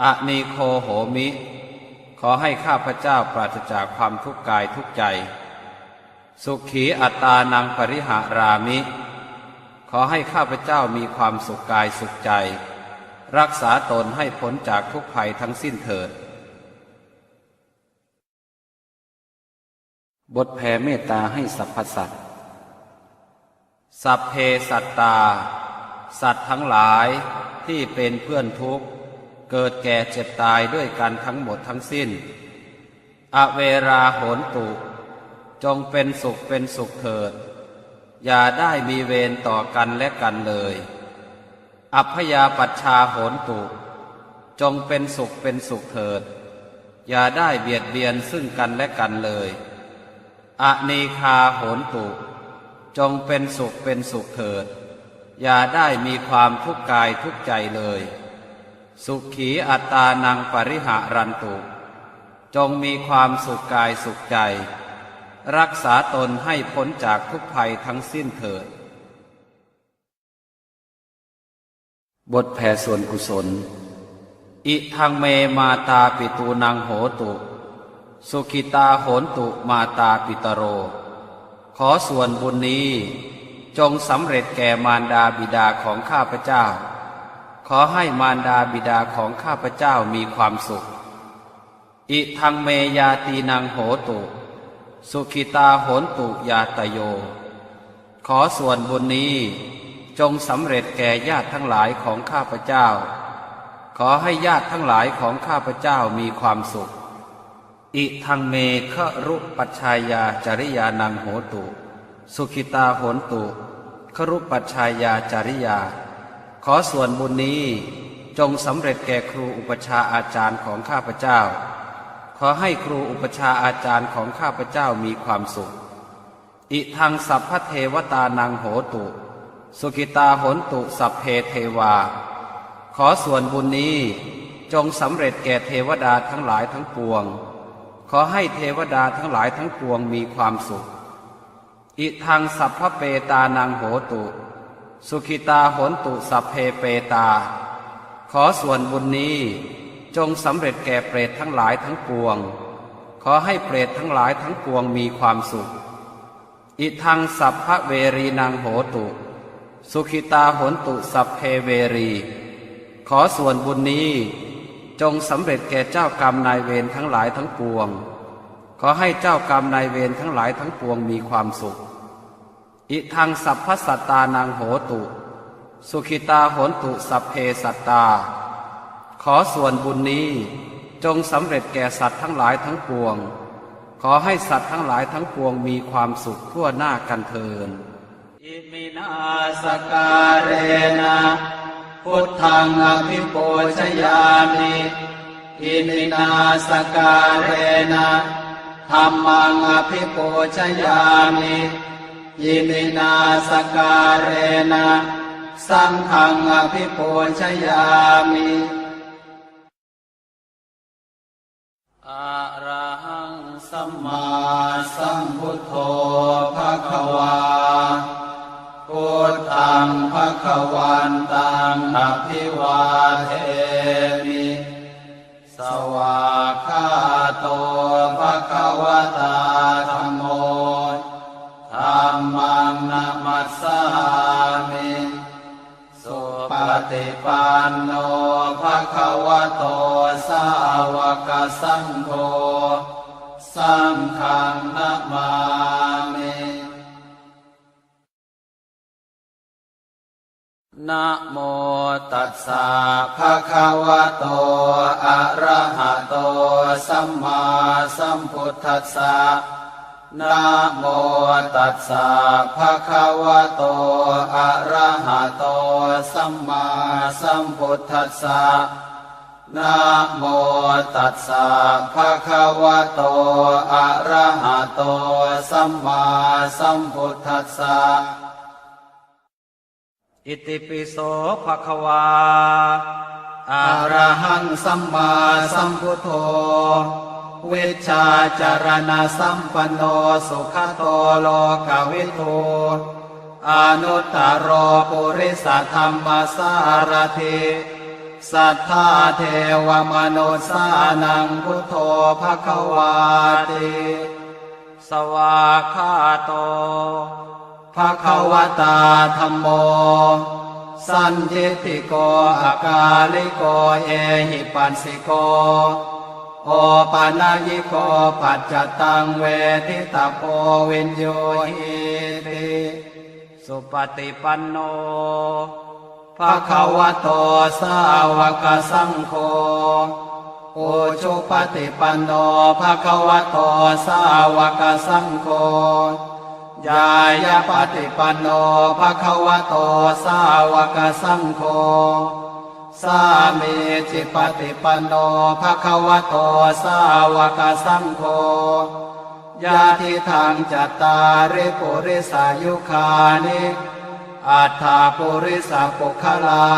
อนีโคโหมิขอให้ข้าพเจ้าปราศจากความทุกข์กายทุกข์ใจสุขีอัตตานังปริหารามิขอให้ข้าพเจ้ามีความสุขกายสุขใจรักษาตนให้พ้นจากทุกภัยทั้งสิ้นเถิดบทแผ่เมตตาให้สรรพสัตว์สัพเพสัตตาสัตว์ทั้งหลายที่เป็นเพื่อนทุกข์เกิดแก่เจ็บตายด้วยกันทั้งหมดทั้งสิ้นอเวราโหนตุจงเป็นสุขเป็นสุขเถิดอย่าได้มีเวรต่อกันและกันเลยอัพยาปัชชาโหนตุจงเป็นสุขเป็นสุขเถิดอย่าได้เบียดเบียนซึ่งกันและกันเลยอนีคาโหนตุจงเป็นสุขเป็นสุขเถิดอย่าได้มีความทุกข์กายทุกข์ใจเลยสุขีอัตตานังปริหารันตุจงมีความสุขกายสุขใจรักษาตนให้พ้นจากทุกภัยทั้งสิ้นเถิดบทแผ่ส่วนกุศลอิทังเมมาตาปิตูนังโหตุสุขิตาโหนตุมาตาปิตโรขอส่วนบุญนี้จงสำเร็จแก่มารดาบิดาของข้าพเจ้าขอให้มารดาบิดาของข้าพเจ้ามีความสุขอิทังเมยาตีนังโหตุสุขิตาโหนตุยาตโยขอส่วนบุญนี้จงสำเร็จแก่ญาติทั้งหลายของข้าพเจ้าขอให้ญาติทั้งหลายของข้าพเจ้ามีความสุขอิทังเมฆรุปัชชายาจริยานังโหตุสุขิตาโหนตุฆรุปัชชายาจริยาขอส่วนบุญนี้จงสำเร็จแก่ครูอุปชาอาจารย์ของข้าพเจ้าขอให้ครูอุปชาอาจารย์ของข้าพเจ้ามีความสุขอิทังสัพพเทวตานังโหตุสุขิตาโหนตุสัพเพเทวาขอส่วนบุญนี้จงสำเร็จแก่เทวดาทั้งหลายทั้งปวงขอให้เทวดาทั้งหลายทั้งปวงมีความสุขอิทังสัพพเปตานังโหตุสุขิตาโหนตุสัพเพเปตาขอส่วนบุญนี้จงสำเร็จแก่เปรตทั้งหลายทั้งปวงขอให้เปรตทั้งหลายทั้งปวงมีความสุขอิทังสัพพเวรีนังโหตุสุขิตาโหนตุสัพเพเวรีขอส่วนบุญนี้จงสำเร็จแก่เจ้ากรรมนายเวรทั้งหลายทั้งปวงขอให้เจ้ากรรมนายเวรทั้งหลายทั้งปวงมีความสุขอิทังสัพพสัตตานังโหตุสุขิตาโหนตุสัพเพสัตตาขอส่วนบุญนี้จงสำเร็จแก่สัตว์ทั้งหลายทั้งปวงขอให้สัตว์ทั้งหลายทั้งปวงมีความสุขทั่วหน้ากันเทินอิมินาสการเรนะพุทธังอภิปูชยามิอิมินาสการเรนะธัมมังอภิปูชยามิอิมินาสการเรนะสังฆังอภิปูชยามิอะระหังสัมมาสัมพุทโธภควาพุทธังภควันตังอภิวาเทมิสวากขาโตภควตาธัมโมธัมมังนะมัสสามิสุปฏิปันโนภควโตสาวกสังโฆสังฆังนะมามินะโมตัสสะภะคะวะโตอะระหะโตสัมมาสัมพุทธัสสะนะโมตัสสะภะคะวะโตอะระหะโตสัมมาสัมพุทธัสสะ นะโมตัสสะภะคะวะโตอะระหะโตสัมมาสัมพุทธัสสะอิติปิโสภะคะวาอะระหังสัมมาสัมพุทโธวิชชาจารณะสัมปันโนสุขโตโลกวิทูอนุตตรปุริสธรรมสารถิสัทธาเทวมนุสานังพุทโธภควาติสวากขาโตภควตาธัมโมสันทิฏฐิโกอากาลิโกเอหิปัสสิโกโอปานายิโกปัจจตังเวทิตาโพวินโยหิติสุปฏิปันโนภะคะวะโตสาวกสังโฆอุชุปฏิปันโนภะคะวะโตสาวกสังโฆญายปฏิปันโนภะคะวะโตสาวกสังโฆสามีจิปฏิปันโนภะคะวะโตสาวกสังโฆญาติทางจัตตาริปุริสายุคานิอัฏฐาปุริสปุคลา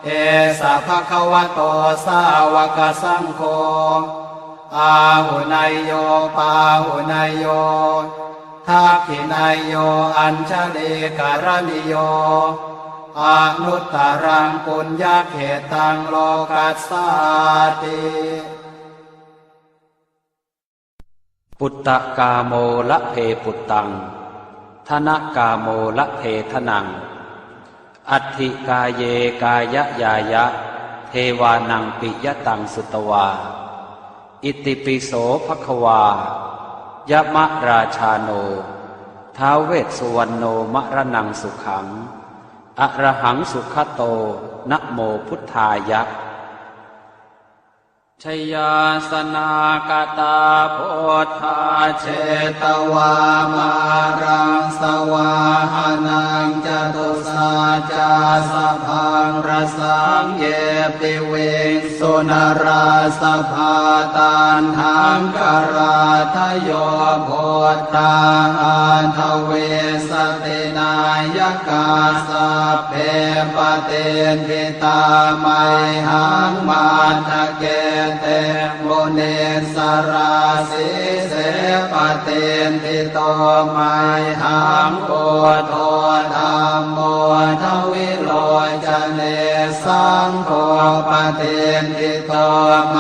เอสะภะคะวะโตสาวกสังโฆอาหุนายโยปาหุนายโยทักขินายโยอัญชลีการณิโยอนุตตรังปุญญเขตังโลกัสสาติปุตตะกาโมละเพปุตตังธนกาโมละเพทนังอัตถิกาเยกายะยายะเทวานังปิยตังสุตวาอิติปิโสภควายะมะราชาโนท้าวเวสสุวรรณโนมะระนังสุขังอะระหังสุขโตนะโมพุทธายะชยาสนากตาโพธาเชตวามารังสวาหานังจตุสาจาสพังรสังเยปิเวงสุนราสภาตันหังกราทโยโพธาอันทเวสตินายกาสเพปเตนทิตาไมหังมาทะเกเตโมเนสราสิเสปเตนทิโตไมหังโอโทธัมโมทวิโลจเนสังโฆปเตนทิโตไม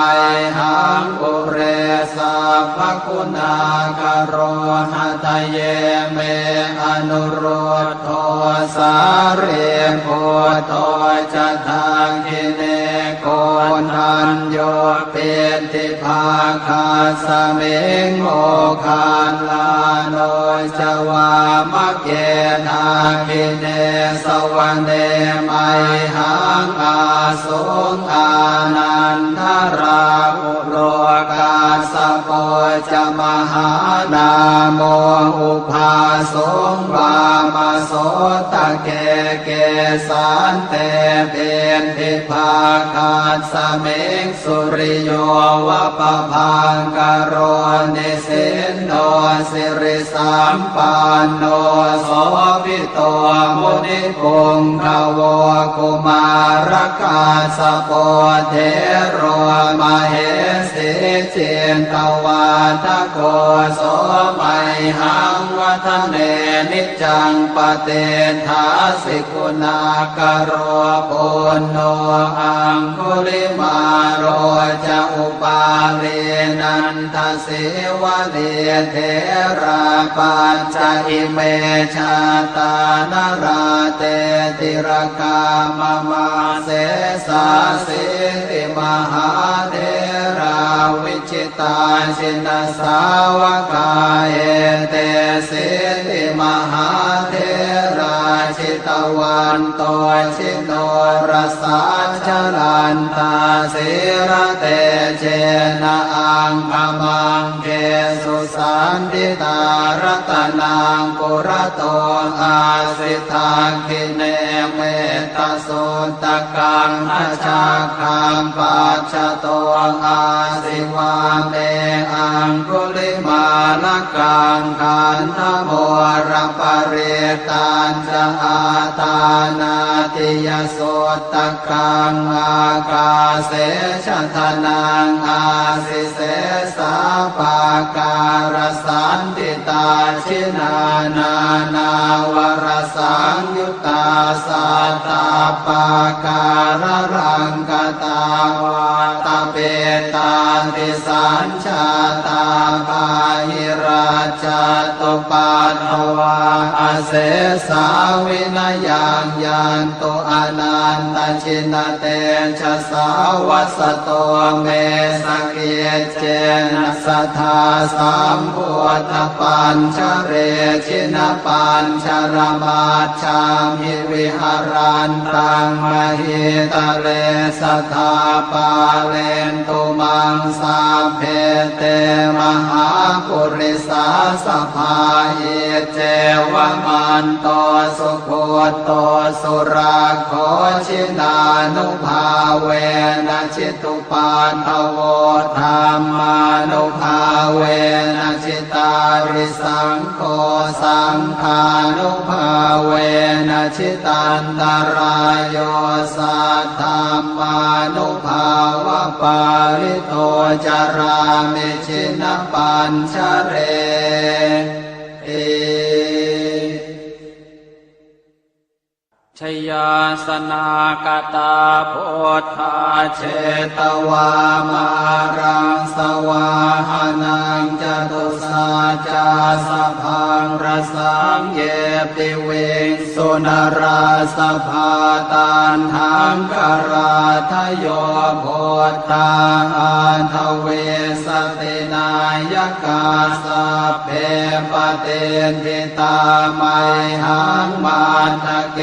หังปุเรสัพพคุณากโรหะทะเยเมอนุโรธโทสาเรโพโตจะทังกิเนโกนัญโยเป็นทิภาคาสเมงโมคานลาโนจวามะเกนาคิเนสวรรเนไมหังอาสุงอานันทราอุโลกาสโปจะมหานาโมอุภาสงวามโสตะเกเกสันเตเป็นทิภาคาสเมงสุริโยวะปะพังกโรนิสินโนสิริสัมปันโนโสภิโตมุนิปุงภวกุมารกาสโปเทโรมเหสิเจนตวาทโกโสไมหังวัฒเนนิจังปเตทาสิกุณากโรปุณโนอังคุลิมาโรจะอุปาเลนันทสิวะเลเทราปัญจอิเมชาตานาราเตติรกามมาเสสาสิติมหาเทราวิชิตาชินสาวกาเอเตสิติมหาเทราชิ ตวันโตชิโนรสาชลันตาสิระเตเจนะอังคมังเกสุสันติตารตนังปุระโตอาสิทาคิเนเมตตาสุตกังอาชาคังปัจจโตอาสิวาเมอังคุลิมาลกังขันธโมรปริตันจะอาตานาติยสุตกังอากาเสชทนังอาสิเสสาปาการสันติตาชินานานาวรสังยุตตาสัตตาปาการรังกตาวาตาเปตาติสัญชาตาภาหิราชตุปัฏฐวาอาเสสาวินยังยันตุอนันตชินเตชะสาวัสโตเมสเกเจนะสัทธาสัมพุทธปัญชเรชินปัญชรมาชามิวิหารันตังมหิตะเลสัทธาปาเลนตุมังสาเพเตมหาปุริสาสภาหิเจวมันโตสุโคโตสุราโคชินานุภาเวนะชิตุปันทโวธรรมานุภาเวนะชิตาริสังโฆสังฆานุภาเวนะชิตันตรายโยสัทธัมมานุภาวะปาริโตจารามิชินปัญชเรชยาสนากตาโพธาเชตวามารังสวาหานังจตุสาจาสพังรสังเยปิเวสุนราสภาตันหังกราทโยโพธาอันทเวสตินายกาสัพเพปเตนทิตาไมหังมาตะเก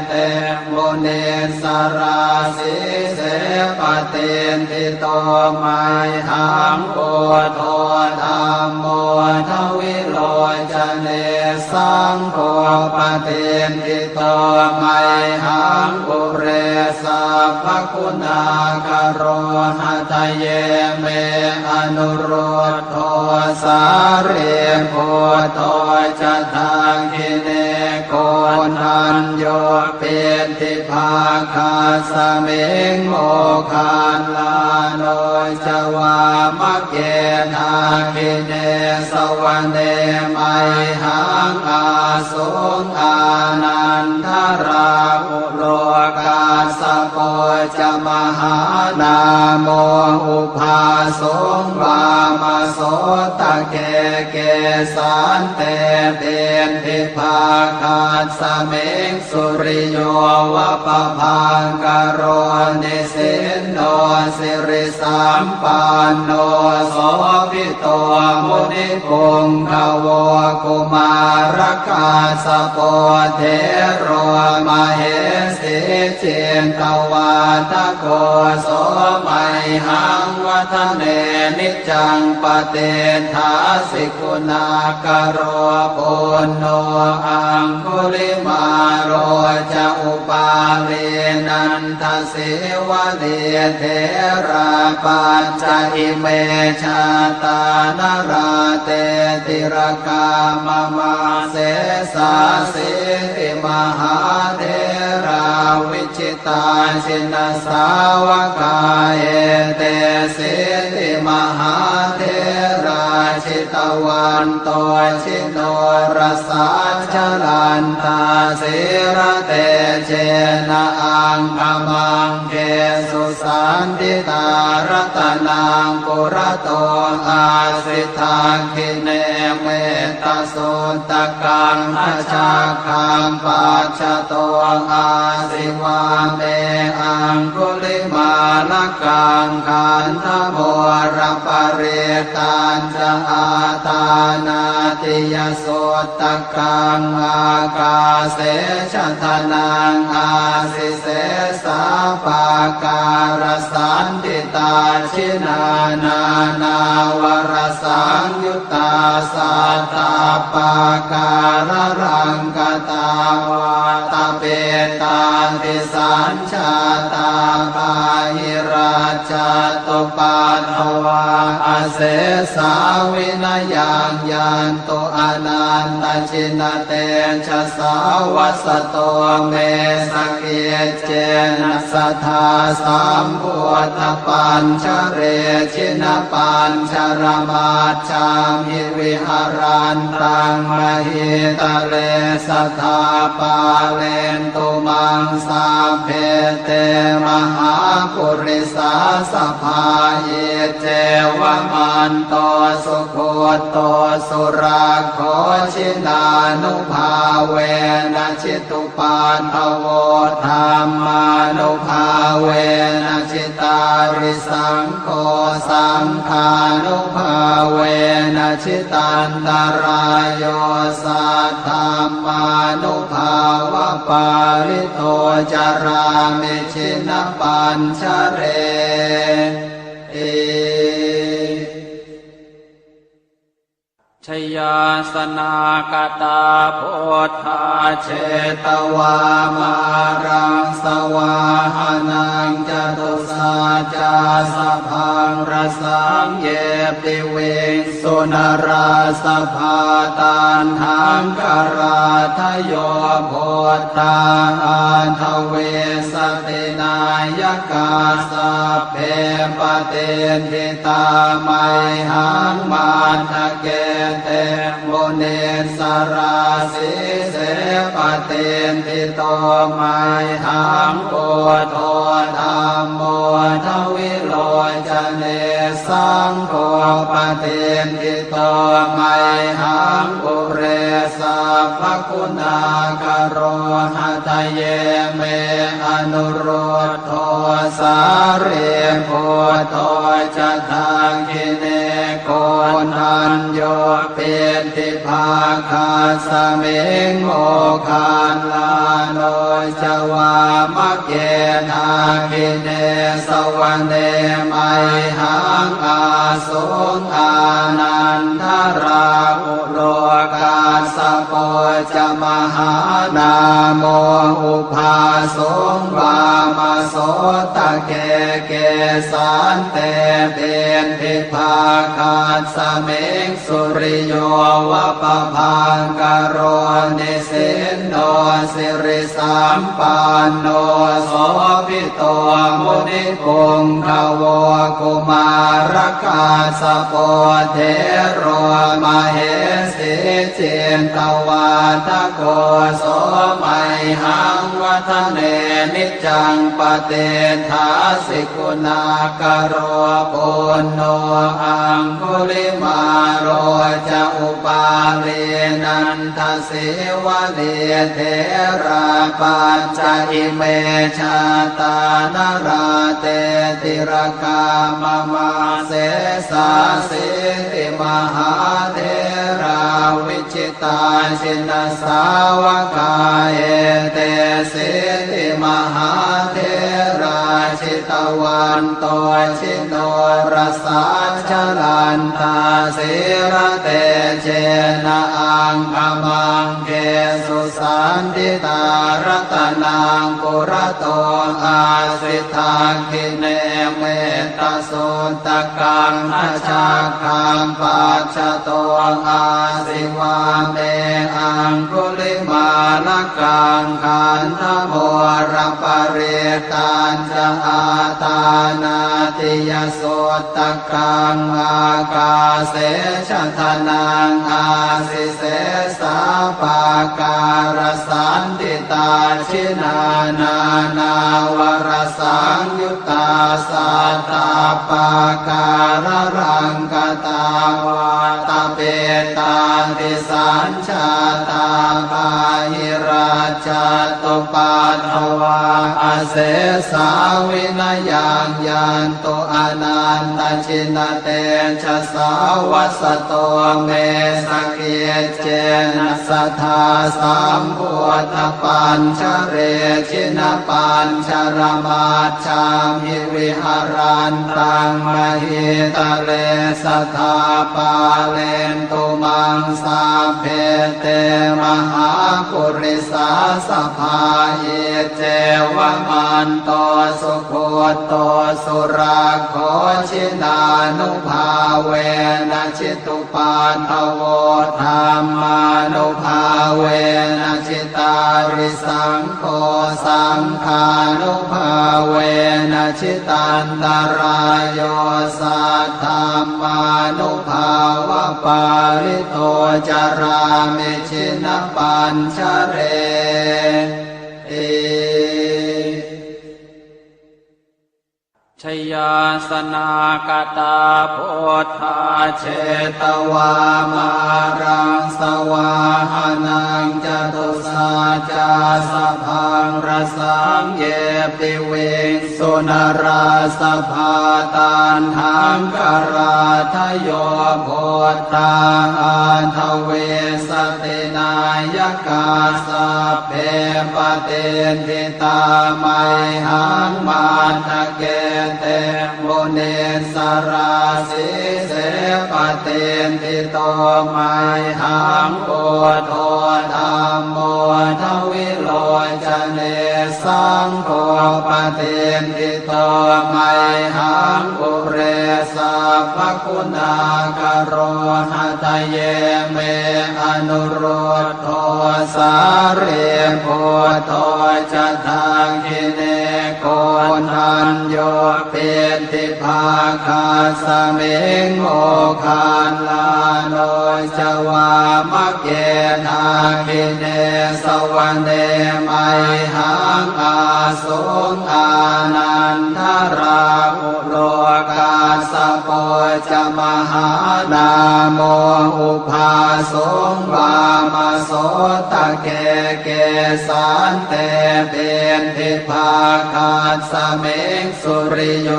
เตโมเนสราสิเสปเตนทิโตไมหังโพโทธรรมโมทวิโลจเนสังโฆปเตนทิโตไมหังปุเรสัพพคุณากโรหะทะเยเมอนุโรธโทสาเรโพโตจะทางกิเนโกนันโยเปติภาคาสเมงโมคานลาโนจวามะเกทากิเนสวรรเนไมหังอาสุงอานันทราอุโลกาสโปจะมหานาโมอุภาสงวามโสตะเกเกสันเตเตนทิภาคาสเมงสุริโยวะปะพังกโรนิสินโนสิริสัมปันโนโสภิโตมุนิปุงขโวกุมารกาสโปเทโรมเหสิเจนตวาทโกโสมัยหังวัฒเนนิจังปเตทาสิกุณากโรปุณโนอังคุลิมาโรจะอุปาเวนันทสิวะเดเทราปัญจอิเมชาตานราเตติรกามมาเสสาสิติมหาเทราวิจิตาชินสาวกาเอเตสิติมหาเทราชิตวันโตชิโนรสาชลันตาสิระเตเจนะอังคมังเกสุสันติตารตนังปุระโตอาสิทาคิเนเมตตาสุตกังอาชาคังปัจจโตอาสิวาเมอังคุลิมาลกังขันธโมรปริตันจะอา ตานาติยโสตกังอากาเสชะทนังอาสิเสสาปาการสันติตาชินานานาวรสังยุตตาสัตตาปาการรังกตาวาตาเปตาติสัญชาตาปาหิราชตุปัฏฐวาอเสสาวินยังยันตุอนันตชินเตชะสาวัสโตเมสเกเจนะสัทธาสัมพุทธปัญชเรชินปัญชรมาชามิวิหารันตังมหิตะเลสัทธาปาเลนตุมังสาเพเตมหาปุริสาสภาเยเจวมันโตสุโคโตสุราโคชินานุภาเวนะชิตุปาทโวธรรมานุภาเวนะชิตาริสังโฆสังฆานุภาเวนะชิตันตรายโยสัทธามานุภาวะปาริโตจารามิชินปัญชเรชยาสนากตาโพธาเชตวามารังสวาหานังจตุสาจาสพังรสังเยปิเวงสุนราสภาตานหังกราทโยโพธาอันทเวสตินายกาสัพเพปเตทิตาไมหังมาทะเกเตโมเนสราสิเสปเตทิโตไมหังโอโทธรรมโมทวิโลจเนสังโฆปเตทิโตไมหังอุเรสัพพคุณากโรหะทะเยเมอนุโรธโทสาเรโพโทจะทาคิเนโกนันโยเปติภาคาสเมงโมคานลาโนจวามะเกนาคิเนสวะเนมัยหังอาสุงอานันทราอุโลกาสโปจะมหานาโมอุภาสุงวามโสตะเกเกสันเตเบนทิภาคาสเมงสุริโยวะปะพังกโรนิสินโนสิริสัมปันโนโสภิโตมุนิปุงขโวกุมารกาสโปเทโรมเหสิเจนตวาทโกโสมัยหังวัฒเนนิจังปเตทาสิกุณากโรปุณโนอังคุลิมาโรจะอุปาเลนันทสิวะเลเทราปัญจอิเมชาตานราเตติรกามมาเสสาสิติมหาเทราวิชิตาชินสาวกาเอเตสิติมหาเทราชิตวันโตชิโนรสาชลันตาสิระเตเจนะอังคมังเกสุสันติตารัตนังปุระโตอาสิทาคิเนเมตตาสุตกังอาชาคังปัจจโตอาสิวาเมอังคุลิมาลกังขันธโมรปริตันจะอาตานาติยโสตกังอากาเสชะทนังอาสิเสสาปาการสันติตาชินานานาวรสังยุตตาสัตตาปาการรังกตาวาตาเปตาติสัญชาตาปาหิรา จัตตุปัฏฐวาอาเสสาวินยังยันตุอนันตชินเตชะสาวัสโตเมสเกเจนะสัทธาสัมพุทธปัญชเรชินปัญชรมาชามิวิหารันตังมหิตะเลสัทธาปาเลนตุมังสาเพเตมหาปุริสาสภาเยเจวมันโตสุโคโตสุราโคชินานุภาเวนะชิตุปาทโวธรรมานุภาเวนะชิตาริสังโฆสังฆานุภาเวนะชิตันตรายโยสัทธรรมานุภาวะปาริโตจารามิชินปัญชเรชยาสนากตาโพธาเชตวามารังสวาหานังจตุสาจาสพังรสังเยปิเวงสุนราสภาตันหังกราทโยโพธาอันทเวสตินายกาสเพปเตนทิตาไมหังมาทะเกเตโมเนสราสิเสปเตนทิโตไมหังโอโทธรรมโมทวิโลจเนสังโฆปเตนทิโตไมหังปุเรสัพพคุณากโรหะทะเยเมอนุโรธโทสาเรโพโทจะทังคิเนโกนันโยเปติภาคาสเมงโมคานลาโนจวามะเกนาคิเนสวรรเนไมหังอาสุงอานันทราอุโลกาสโปจะมหานาโมอุภาสงวามโสตะเกเกสันเตเป็นทิภาคาสเมงสุริโย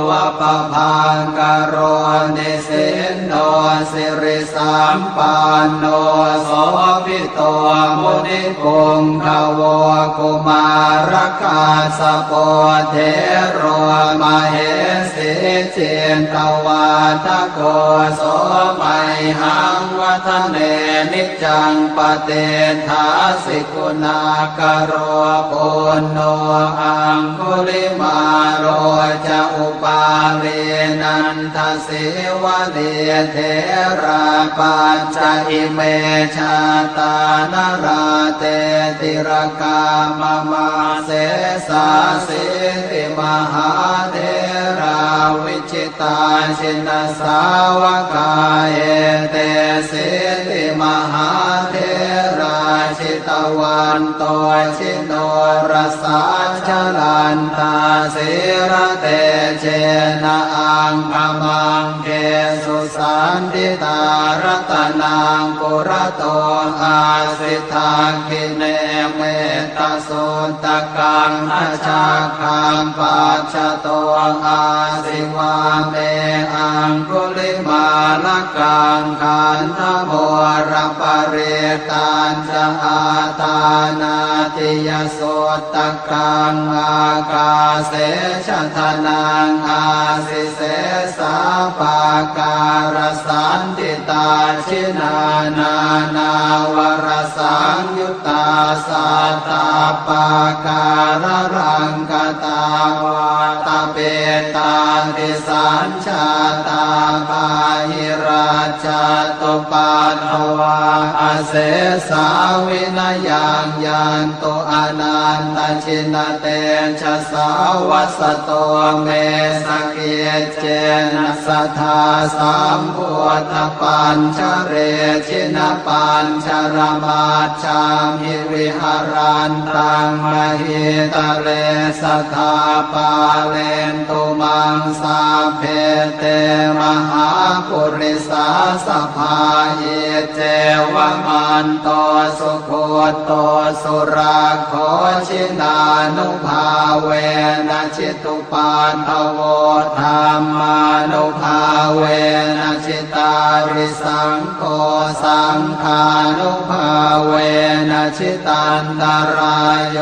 วะปะพังกโรนิสินโนสิริสัมปันโนโสภิโตมุนิปุงขโวกุมารกาสโปเทโรมเหสิเจนตวาทโกโสมัยหังวัฒเนนิจังปเตทาสิกุณากโรปุณโนอังคุลิมาโรจะอุปาเลนันทสิวะเดเทราปัญจอิเมชาตานราเตติรกามมาเสสาสิติมหาเทราวิจิตาชินสาวกาเอเตสิติมหาเทราชิตวันโตชิโนรสาชลันตาสิระเตเจนะอังคมังเกสุสันติตารัตนังปุระโตอาสิทาคิเนเมตสุตกังอาชาคังปัจจโตอาสิวาเมอังคุลิมาลกังขันธโมระปะเรตัญจะอาตานาติยโสตกังอากาเสชะทนังอาสิเสสาปาการสันติตาชินานานาวรสังยุตตาสัตตาปาการรังกตาวาตาเปตาติสัญชาตาปาหิราชตุปัฏฐวาอาเสสาวินยังยันตุอนันตชินเตชะสาวัสโตเมสเกเจนะสัทธาสัมพุทธปัญชเรชินปัญชรมาชามิวิหารันตังมหิตะเลสัทธาปาเลนตุมัง สาเพเตมหาปุริสาสภาเยเจวมันโตสุโคโตสุราโคชินานุภาเวนะชิตุปาทโวธรรมานุภาเวนะชิตาริสังโฆสังฆานุภาเวนะชิตันตรายโย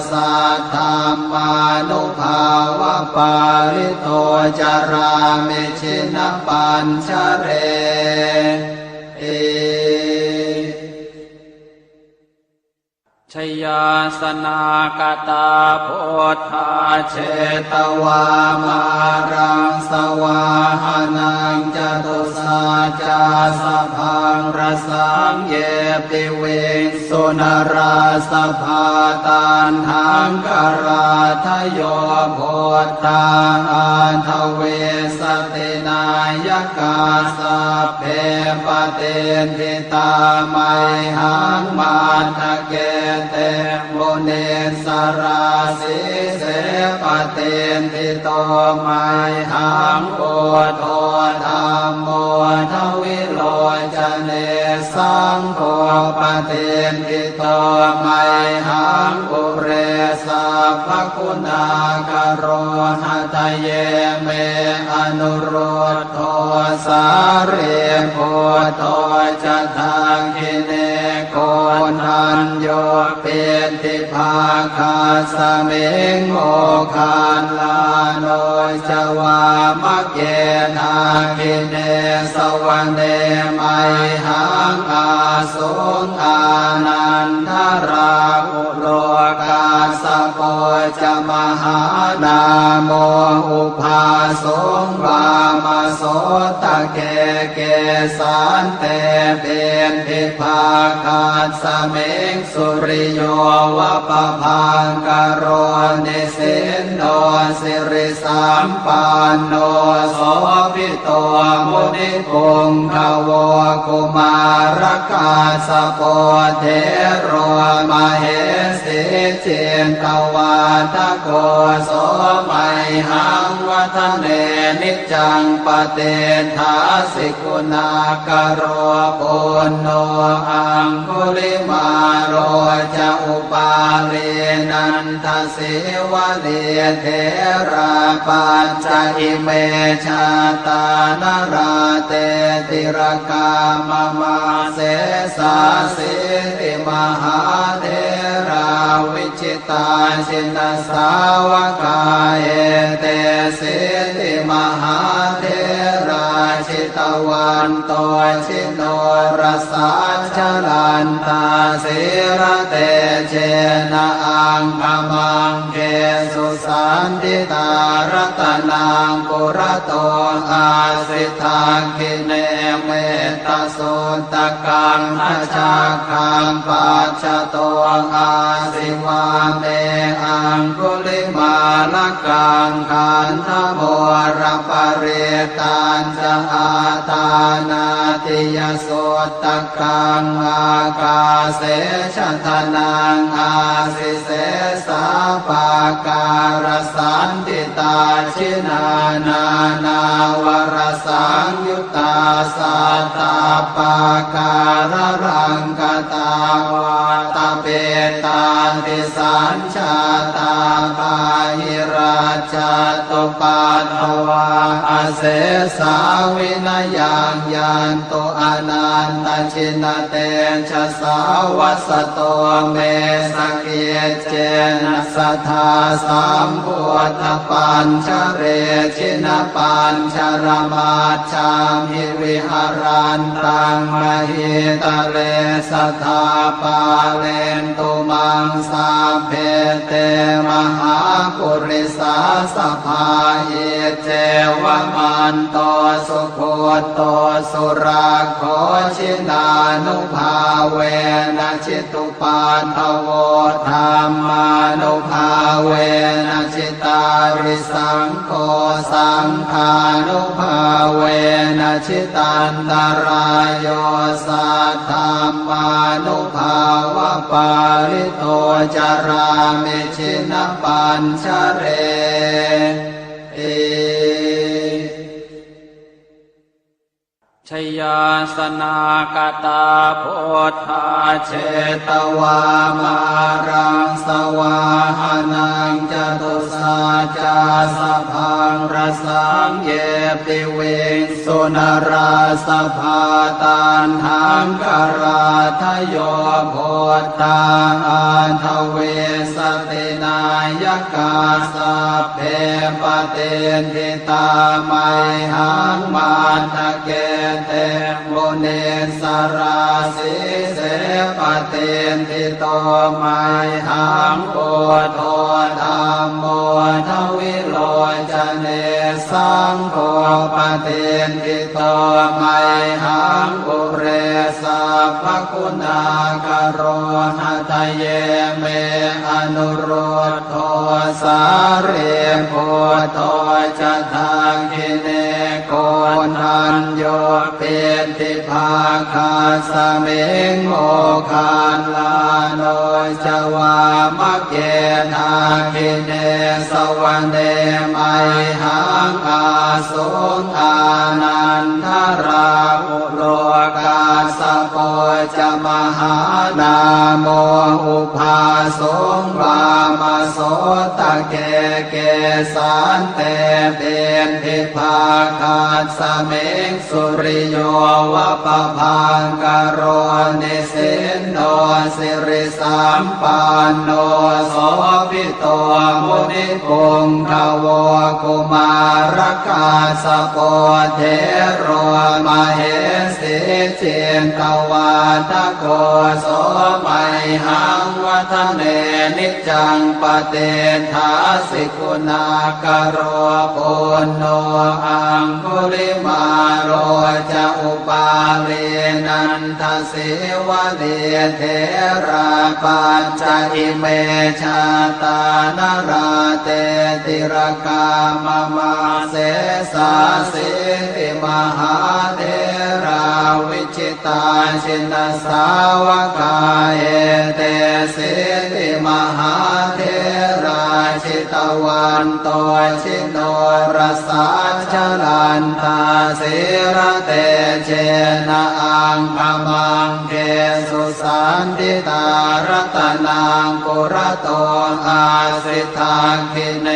สัทธามานุภาวะปาริโตจารามิชินปัญชเรชยาสนากตาโพธาเชตวามารังสวาหานังจตุสาจาสพังรสังเยปิเวสุนราสภาตันหังกราทโยโพธาอันทเวสตินายกาสัพเพปเตนทิตาไมหังมาทะเกเตโมเนสราสิเสปเตนทิโตไมหังโอโทธรรมโมทวิโลจเนสังโฆปเตนทิโตไมหังอุเรสัพพคุณากโรหะทะเยเมอนุโรธโทสาเรโพโตจะทังคิเนโกนัญโยเปติภาคาสเมงโมคานลาโนจวามะเกนาคิเนสวรรเนไมหังอาสุงอานันทราอุโลกาสโปจะมหานาโมอุภาสงวามโสตะเกเกสันเตเบนทิภาคาสเมงสุริโยวะปะพังกโรนิสินโนสิริสัมปันโนโสภิโตมุนิปุงขโวกุมารกาสโปเทโรมเหสิเจนตวาทโกโสไมหังวัฒเนนิจังปเตทาสิกุณากโรปุณโนอังคุลิมาโรจะอุปาเลนันทสิวะเลเทราปัญจอิเมชาตานราเตติรกามมาเสสาสิติมหาเทราวิจิตาชินสาวกาเอเตสิติมหาเทราชิตวันโตชิโนรสาชลันตาสิระเตเจนะอังคมังเกสุสันติตารัตนังปุระโตอาสิทาคิเนเมตสุตตะกังอาชาคังปัจจโตอาสิวาเมอังคุลิมาลกังขันธโมรปเรตันจะอาตานาติยสุตตะกังอากาเสชะทนังอาสิเสสาปาการสันติตาชินานา นาวรสังยุตตาสัตตาปาการรังกตาวาตาเปตาติสัญชาตาปาหิราชตุปัตถวาอาเสสาวินยังยันตุอนันตชินเตชะสาวัสโตเมสเกเจนะสัทธาสัมพุทธปัญชเรชินปัญชรมาชามิวิหารันตังมหิตะเลสัทธาปาเลนตุมังสาเพเตมหาปุริสาสภาเยเจวมันโตสุโคโตสุราโคชินานุภาเวนะชิตุปาทโวธรรมานุภาเวนะชิตาริสังโฆสังฆานุภาเวนะชิตันตรายโยสัทธามานุภาวะปาริโตจารามิชินปัญชเร ชยาสนากตาโพธาเชตวามารังสวาหานังจตุสาจาสพังรสังเยปิเวงสุนราสภาตันหังกราทโยโพธาอันทเวสตินายกาสัพเพปเตนทิตาไมหังมาตะเกเตโมเนสราสิเสปเตนทิโตไมหังโอโทธัมโมทวิโลจเนสังโฆปเตนทิโตไมหังปุเรสัพพคุณากโรหะทะเยเมอนุโรธโทสาเรโพโตจะทังคิเนโกนันโยเปติภาคาสเมงโมคานลาโนจวามะเกนาคิเนสวรรเนไมหังอาสุงอานันทราอุโลกาสโปจะมหานาโมอุภาสงวามโสตะเกเกสันเตเป็นทิภาคาสเมงสุริโยวะปะพังกโรนิสินโนสิริสัมปันโนโสภิโตมุนิปุงขโวกุมารกาสโปเทโรมเหสิเจนตวาทโกโสไมหังวัฒเนนิจังปเตถาสิกุณากโรปุณโนอังคุลิมาโรจะอุปาเลนันทสิวะเดเทราปัญจอิเมชาตานราเตติรกามมาเสสาสิติมหาเทราวิชิตาชินสาวกาเอเตสิติมหาเทราชิตวันโตชิโนรสาชลันตาสิระเตเจนะอังคมังเกสุสันติตารัตนังปุระโตอาสิทาคิเน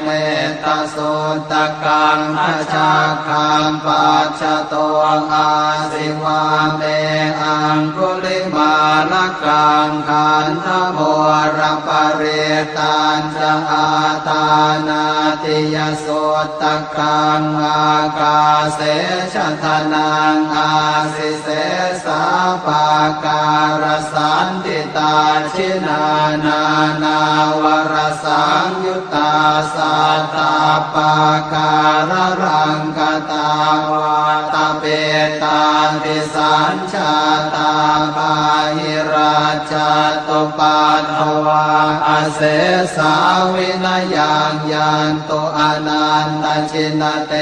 เมตตาสุตกังอาชาคังปัจจโตอาสิวาเมอังคุลิมาลกังขันธโมรปเรตันจะอาตานาติยสุตกังอากาเสชทนังอาสิเสสาปาการสันติตาชินานานาวรสังยุตตาสัตตาปาการรังกตาวาตาเปตาติสัญชาตาปาหิราชตุปัฏฐวาอาเสสาวินยังยันโตอนันตชินเต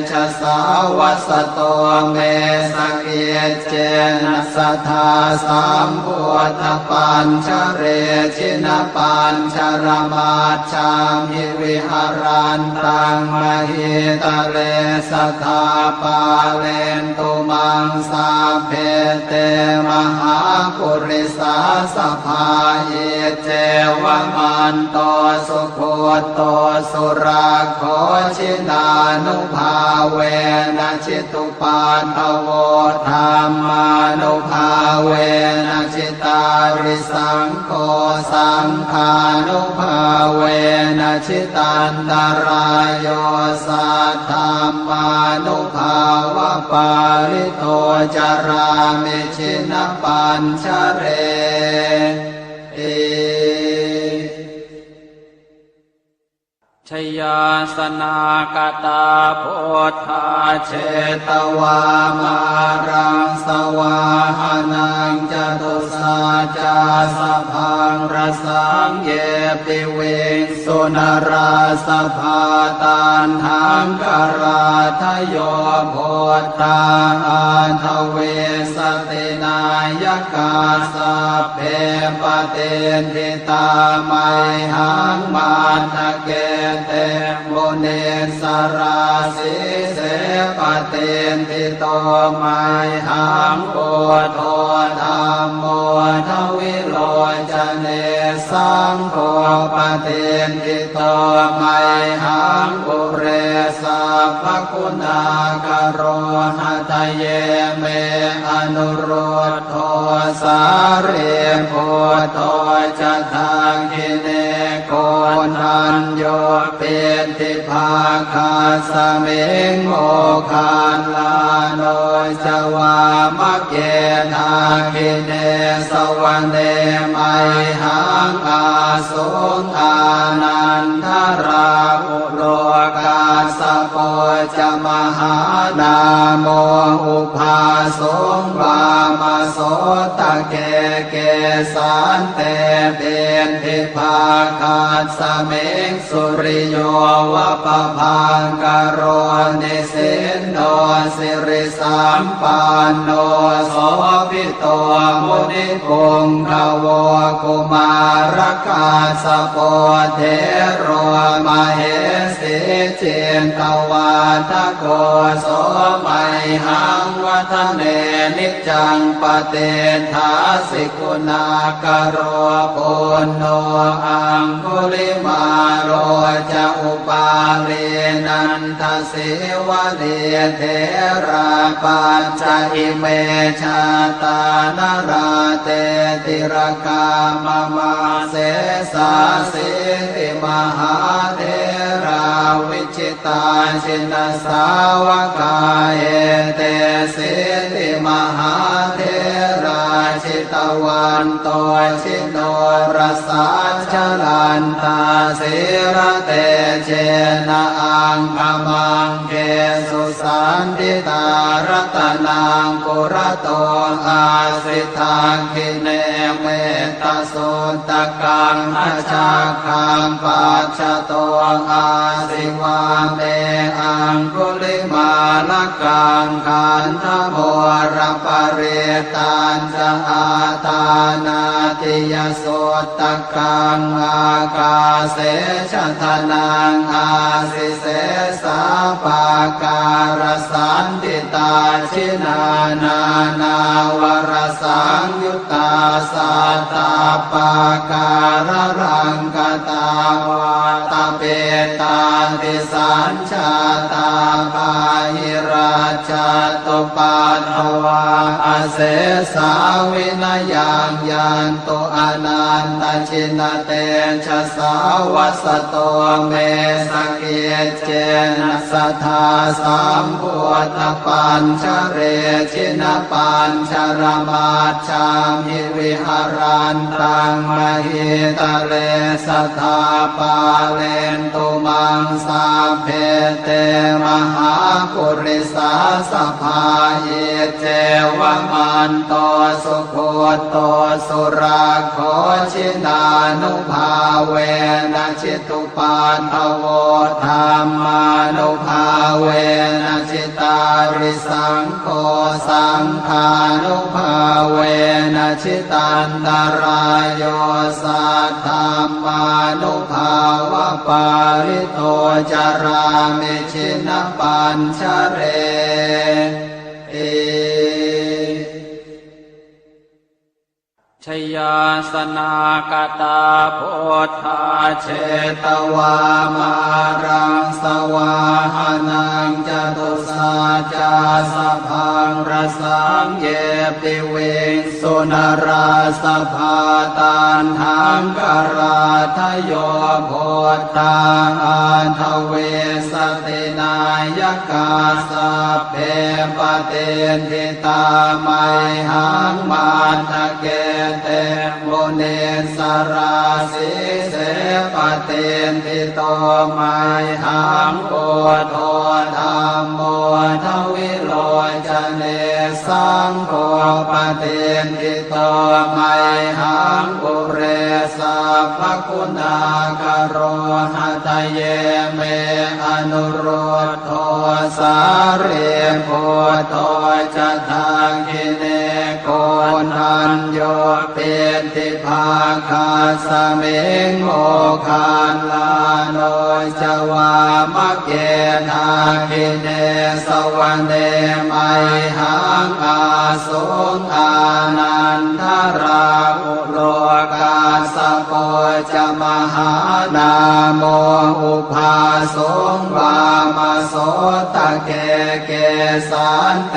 ชะสาวัสโตเมสเกเจนะสัทธาสัมพุทธปัญชเรชินปัญชรมาชามิวิหารันตังมหิตะเลสัทธาปาเลนตุมังสาเพเตมหาปุริสาสภาเยเจวมันโตสุโคโตสุราโคชินานุภาเวนะชิตุปันทโวธรรมานุภาเวนะชิตาริสังโฆสังฆานุภาเวนะชิตันตรายโยสัทธัมมานุภาวะปาริโตจารามิชินปัญชเรชยาสนากตาโพธาเชตวามารังสวาหานังจตุสาจาสพังรสังเยปิเวงสุนราสภาตันหังกราทโยโพธาอันทเวสตินายกาสัพเพปเตนทิตาไมหังมาตะเก เตมุนิสราสีเสปเตนทิโตไมหังปุโตธัมโมทวิโลจเนสังโฆปเตนทิโตไมหังปุเรสัพพคุณากโรหะทะเยเมอนุโรธโทสาเรโพโตจะทางกิเนโกนันโยเป็นทิภาคาสเมงโมคานลาโนจวามะเกทากิเนสวรรเนไมหังอาสุงอานันทราอุโลกาสโปจะมหานาโมอุภาสงวามโสตะเกเกสันเตเป็นทิภาคาสเมงสุริโยวะปะพังกโรนิสินโนสิริสัมปันโนโสภิโตมุนิปุงขโวกุมารกาสโปเทโรมเหสีเจนตวาทโกโสมัยหังวัฒเนนิจังปเตทาสิกุณากโรปุณโนอังคุลิมาโรจะอุปาเลนันทสิวะเดเทราปัญจอิเมชาตานราเตติรกามมาเสสาสิติมหาเทราวิจิตาชินสาวกาเอเตสิติมหาเทราชิตวันโตชิโนรสาชลันตาสิระเตเชนะอังคมังเกสุสันติตารัตนังปุระโตอาสิทาคิเนเมตสุตกังอาชาคังปัจฉโตอาสิวาเมอังคุลิมาลกังขันธโมรปเรตันจะอาตานาติยโสตกังอากาเสชทนังอาสิเสสาปาการสันติตาชินานานาวรสังยุตตาสัตตาปาการรังกตาวาตาเปตาติสัญชาตาปาหิราชตุปัฏฐวาอเสสาวินยังยันตุอนันตชินเตชะสาวัสโตเมสเกเจนะสัทธาสัมพุทธปัญชเรชินปัญชรมาชามิวิหารันตังมหิตะเลสัทธาปาเลนตุมังสาเพเตมหาปุริสาสภาเยเจวมันโตสุโคโตสุราโคชินานุภาเวนะชิตุปันทโวธรรมานุภาเวนะชิตาริสังโฆสังฆานุภาเวนะชิตันตรายโยสัทธามานุภาวะปาริโตจารามิชินปัญชเรชยาสนากตาโพธาเชตวามารังสวาหานังจตุสาจาสพังรสังเยปิเวงสุนราสภาตันหังกราทโยโพธาอันทเวสตินายกาสัพเพปเตนทิตาไมหังมาทะเกเตมุนิสราสีเสปเตนทิโตไมหังปุโตธัมโมทวิโลจเนสังโฆปเตนทิโตไมหังปุเรสัพพคุณากโรหะทะเยเมอนุโรธโทสาเรโพโตจะทางกิเนโก นทันโยเป็นทิภาคาสเมงโมคานลาโนจวามะเกนาคิเนสวรรเนไมหังอาสุงอานันทราอุโลกาสโปจมหานาโมอุภาสงวามโสตะเกเกสานเต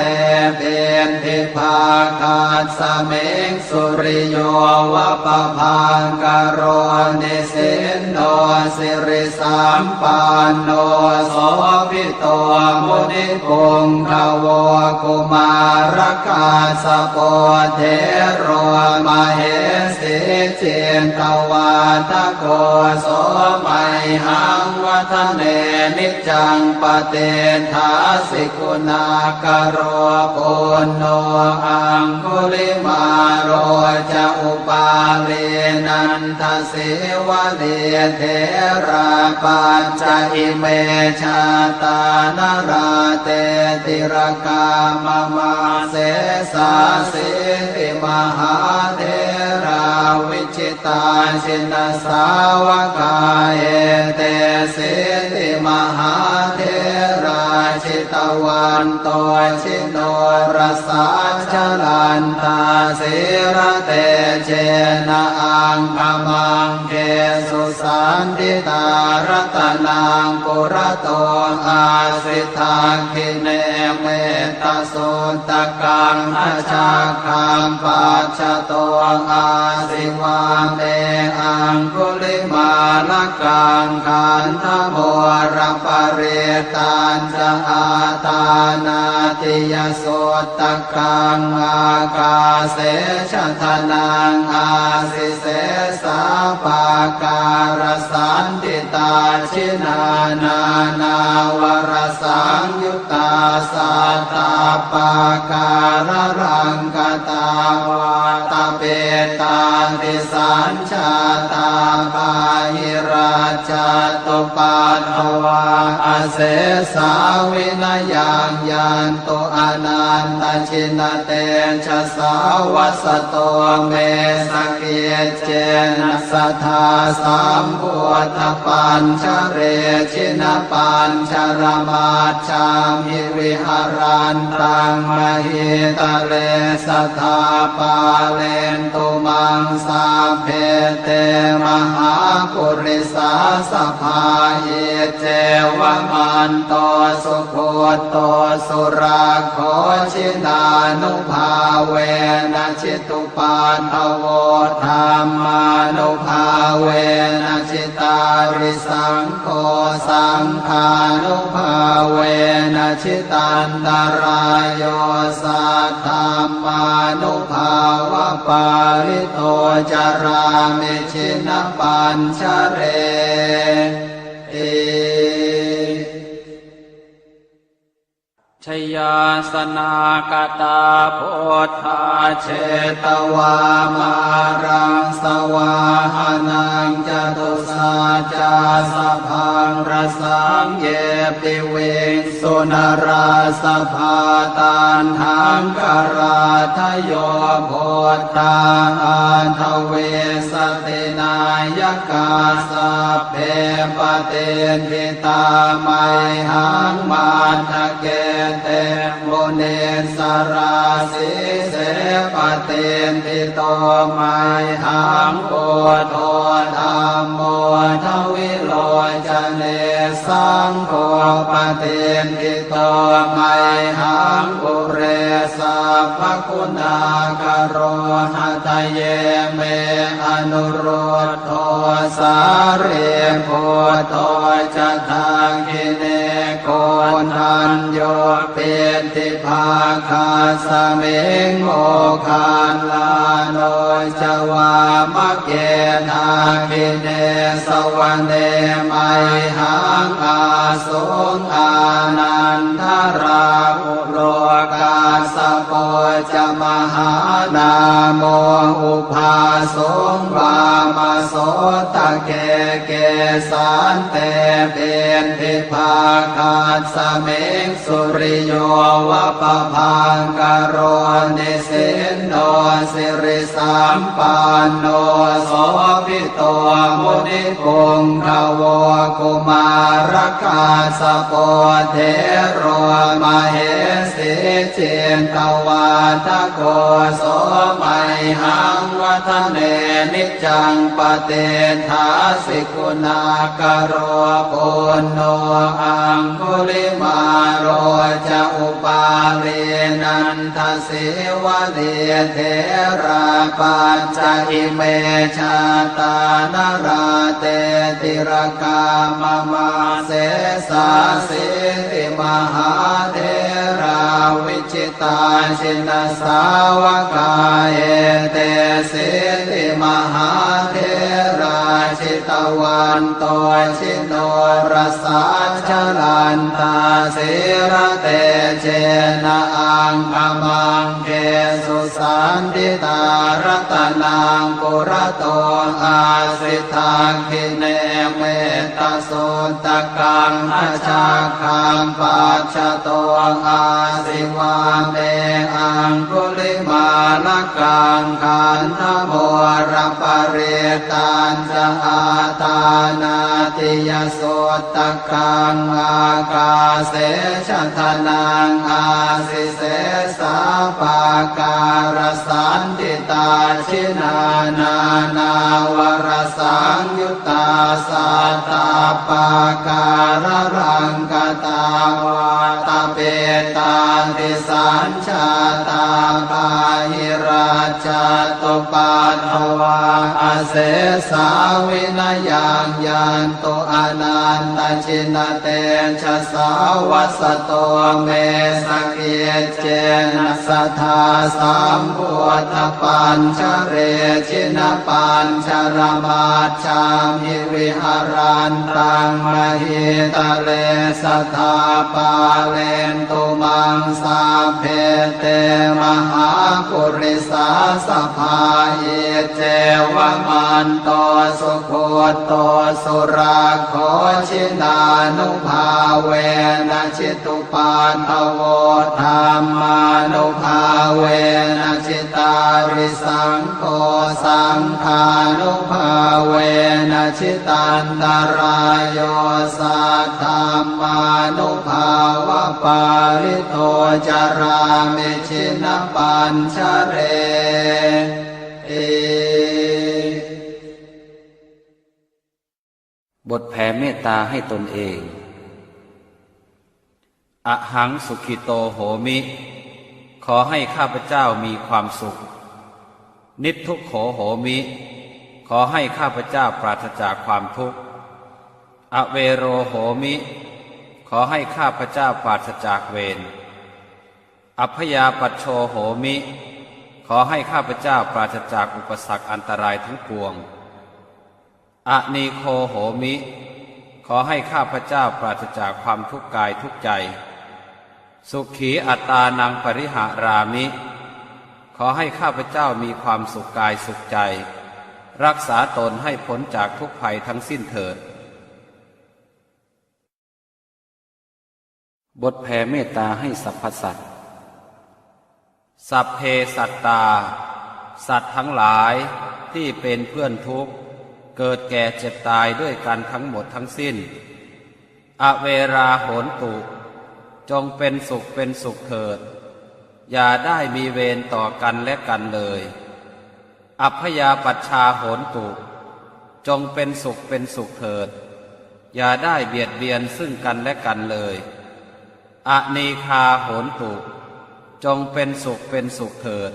เป็นทิภาคาสเมงสุริโยวะปะพังกโรนิสินโนสิริสัมปันโนโสภิโตมุนิปุงขโวกุมารกาสโปเทโรมเหสิเจนตวาทโกโสมัยหังวัฒเนนิจังปเตทาสิกุณากโรปุณโนอังคุลิมาโรจะอุปาเลนันทสิวะเลเทราปัญจอิเมชาตานราเตติรกามมาเสสาสิติมหาเทราวิชิตาชินสาวกาเอเตสิติมหาเทราชิตวันโตชิโนรสาชลันตาสิระเตเจนะอังคมังเกสุสันติตารัตนังปุระโตอาสิทาคิเนเมตโสตกังอชาคังปัจจโตอาสิวาเมอังคุลิมาลกังขันธโมรปเรตันจะอาตานาติยโสตกังอากาเสชะทนังอาสิเสสาปาการสันติตาชินานานาวรสังยุตตาสัตตาปาการรังกตาวาตเปตาติสัญชาตาปาหิราชตุปัตถวาอเสสาวินยังยันตุอนันตชินเตชะสาวัสโตเมสเกเจนะสัทธาสัมพุทธปัญชเรชินปัญชรมาชามิวิหารันตังมหิตะเลสัทธาปาเลนตุมังสาเพเตมหาปุริสาสภาเยเจวมันโตสุโคโตสุราโคชินานุภาเวนะชิตุปาทโวธรรมานุภาเวนะชิตาริสังโฆสังฆานุภาเวนะชิตันตรายโยสัทธามานุภาวะปาริโตจารามิชินปัญชเรติ ชยาสนากตาโพธาเชตวามารังสวาหานังจตุสาจาสพังรสังเยปิเวสุนราสภาตันหังกราทโยโพธาอันทเวสตินายกาสัพเพปเตนทิตาไมหังมาทะเกเตโมเนสราสิเสปเตนทิโตไมหังโพโธธัมโมทวิโลจเนสังโฆปเตนทิโตไมหังปุเรสัพพคุณากโรหะทะเยเมอนุโรธโทสาเรโพโทจะทังคิเนโกนันโยเป็นทิภาคาสเมงโมคานลาโนจวามะเกนาคิเนสวรรเนไมหังอาสุงอานันทราอุโลกาสโป จะมหานาโมอุภาสงวามโสตะเกเกสันเตเปนทิภาคาสเมงสุริโยวะปะพังกโรนิสินโนสิริสัมปันโนโสภิโตมุนิปุงขโวกุมารคาสโปเทโรมเหสีเจนตวาทโกโสมัยหังวัฒเนนิจังปเตทาสิกุณากโรปุณโนอังคุลิมาโรจะอุปาเลนันทสิวะเดเทราปัญจอิเมชาตานราเตติรกามมาเสสาสิติมหาเทราวิจิตาชินสาวกาเอเตสิติมหาเทราชิตวันโตชิโนรสาชลันตาสิระเตเจนะอังคมังเกสุสันติตารัตนังปุระโตอาสิทาคิเนเมตโสตกังอาชาคังปัจฉโตอาสิวาเมอังคุลิมาลกังขันธโมรปเรตันจะอาตานาติยโสตกังอากาเสชทนังอาสิเสสาปาการสันติตาชินานานาวรสังยุตตาสัตตาปาการรังกตาวาตาเปตาติสัญชาตาภาหิราชาตุปัฏฐวาอาเสสาวินยังยันโตอนันตชินเตชะสาวัสโตเมสเกเจนะสัทธาสัมพุทธปัญชเรชินปัญชรมาชามิวิหารันตังมหิตะเลสัทธาปาเลนตุมังสาเพเตมหาปุริสาสภาเยเจวมันโตสุโคโตสุราโคชินานุภาเวนะชิตุปันทโวธรรมานุภาเวนะชิตาริสังโฆสังฆานุภาเวนะชิตันตรายโยสัทธรรมานุภาวะปาริโตจารามิชินปัญชเรบทแผ่เมตตาให้ตนเองอหังสุขิโตโหมิ ขอให้ข้าพเจ้ามีความสุขนิททุกโขโหมิ ขอให้ข้าพเจ้าปราศจากความทุกข์อเวโรโหมิ ขอให้ข้าพเจ้าปราศจากเวรอัพยาปัชโชโหมิ ขอให้ข้าพเจ้าปราศจากอุปสรรคอันตรายทั้งปวงอนีโคโหมิ ขอให้ข้าพเจ้าปราศจากความทุกข์กายทุกใจสุขีอัตตานังปริหารามิ ขอให้ข้าพเจ้ามีความสุขกายสุขใจรักษาตนให้พ้นจากทุกภัยทั้งสิ้นเถิดบทแผ่เมตตาให้สรรพสัตว์สัพเพสัตตาสัตว์ทั้งหลายที่เป็นเพื่อนทุกข์เกิดแก่เจ็บตายด้วยกันทั้งหมดทั้งสิ้นอเวราโหนตุจงเป็นสุขเป็นสุขเถิดอย่าได้มีเวรต่อกันและกันเลยอัพยาปัชชาโหนตุจงเป็นสุขเป็นสุขเถิดอย่าได้เบียดเบียนซึ่งกันและกันเลยอนีคาโหนตุจงเป็นสุขเป็นสุขเถิด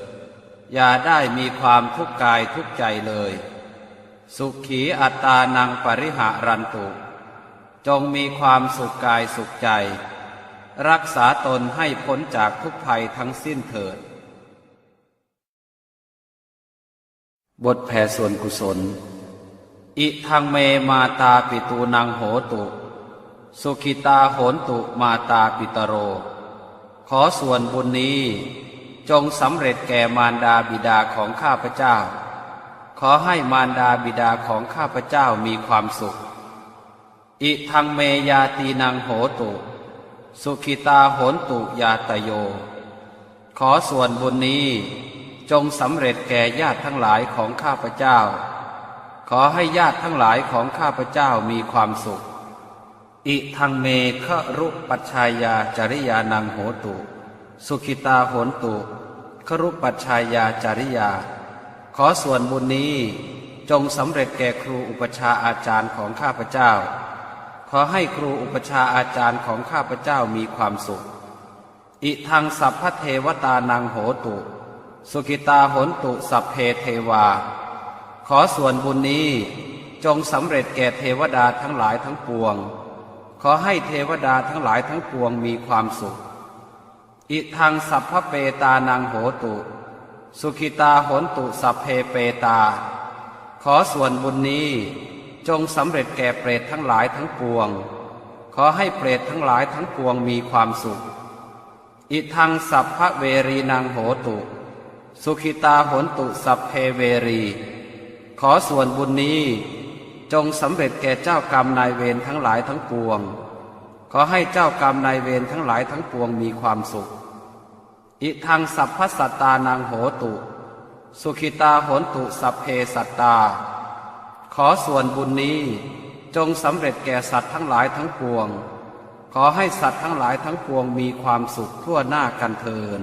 อย่าได้มีความทุกข์กายทุกข์ใจเลยสุขีอัตตานังปริหารันตุจงมีความสุขกายสุขใจรักษาตนให้พ้นจากทุกภัยทั้งสิ้นเถิดบทแผ่ส่วนกุศลอิทังเมมาตาปิตูนังโหตุสุขิตาโหนตุมาตาปิตโรขอส่วนบุญนี้ จงสำเร็จแก่มารดาบิดาของข้าพเจ้าขอให้มารดาบิดาของข้าพเจ้ามีความสุขอิทังเมยาตีนังโหตุสุขิตาโหนตุยาตโยขอส่วนบุญนี้จงสำเร็จแก่ญาติทั้งหลายของข้าพเจ้าขอให้ญาติทั้งหลายของข้าพเจ้ามีความสุขอิทังเมฆรุปัชชายาจริยานังโหตุสุขิตาโหนตุครุปัชชายาจริยาขอส่วนบุญนี้จงสำเร็จแก่ครูอุปชาอาจารย์ของข้าพเจ้าขอให้ครูอุปชาอาจารย์ของข้าพเจ้ามีความสุขอิทังสัพพเทวตานังโหตุสุขิตาโหนตุสัพเพเทวาขอส่วนบุญนี้จงสำเร็จแก่เทวดาทั้งหลายทั้งปวงขอให้เทวดาทั้งหลายทั้งปวงมีความสุขอิทังสัพพเปตานังโหตุสุขิตาโหนตุสัพเพเปตาขอส่วนบุญนี้จงสำเร็จแก่เปรตทั้งหลายทั้งปวงขอให้เปรตทั้งหลายทั้งปวงมีความสุขอิทังสัพพเวรีนังโหตุสุขิตาโหนตุสัพเพเวรีขอส่วนบุญนี้จงสำเร็จแก่เจ้ากรรมนายเวรทั้งหลายทั้งปวงขอให้เจ้ากรรมนายเวรทั้งหลายทั้งปวงมีความสุขอิทังสัพพสัตตานังโหตุสุขิตาโหนตุสัพเพสัตตาขอส่วนบุญนี้จงสำเร็จแก่สัตว์ทั้งหลายทั้งปวงขอให้สัตว์ทั้งหลายทั้งปวงมีความสุขทั่วหน้ากันเทิน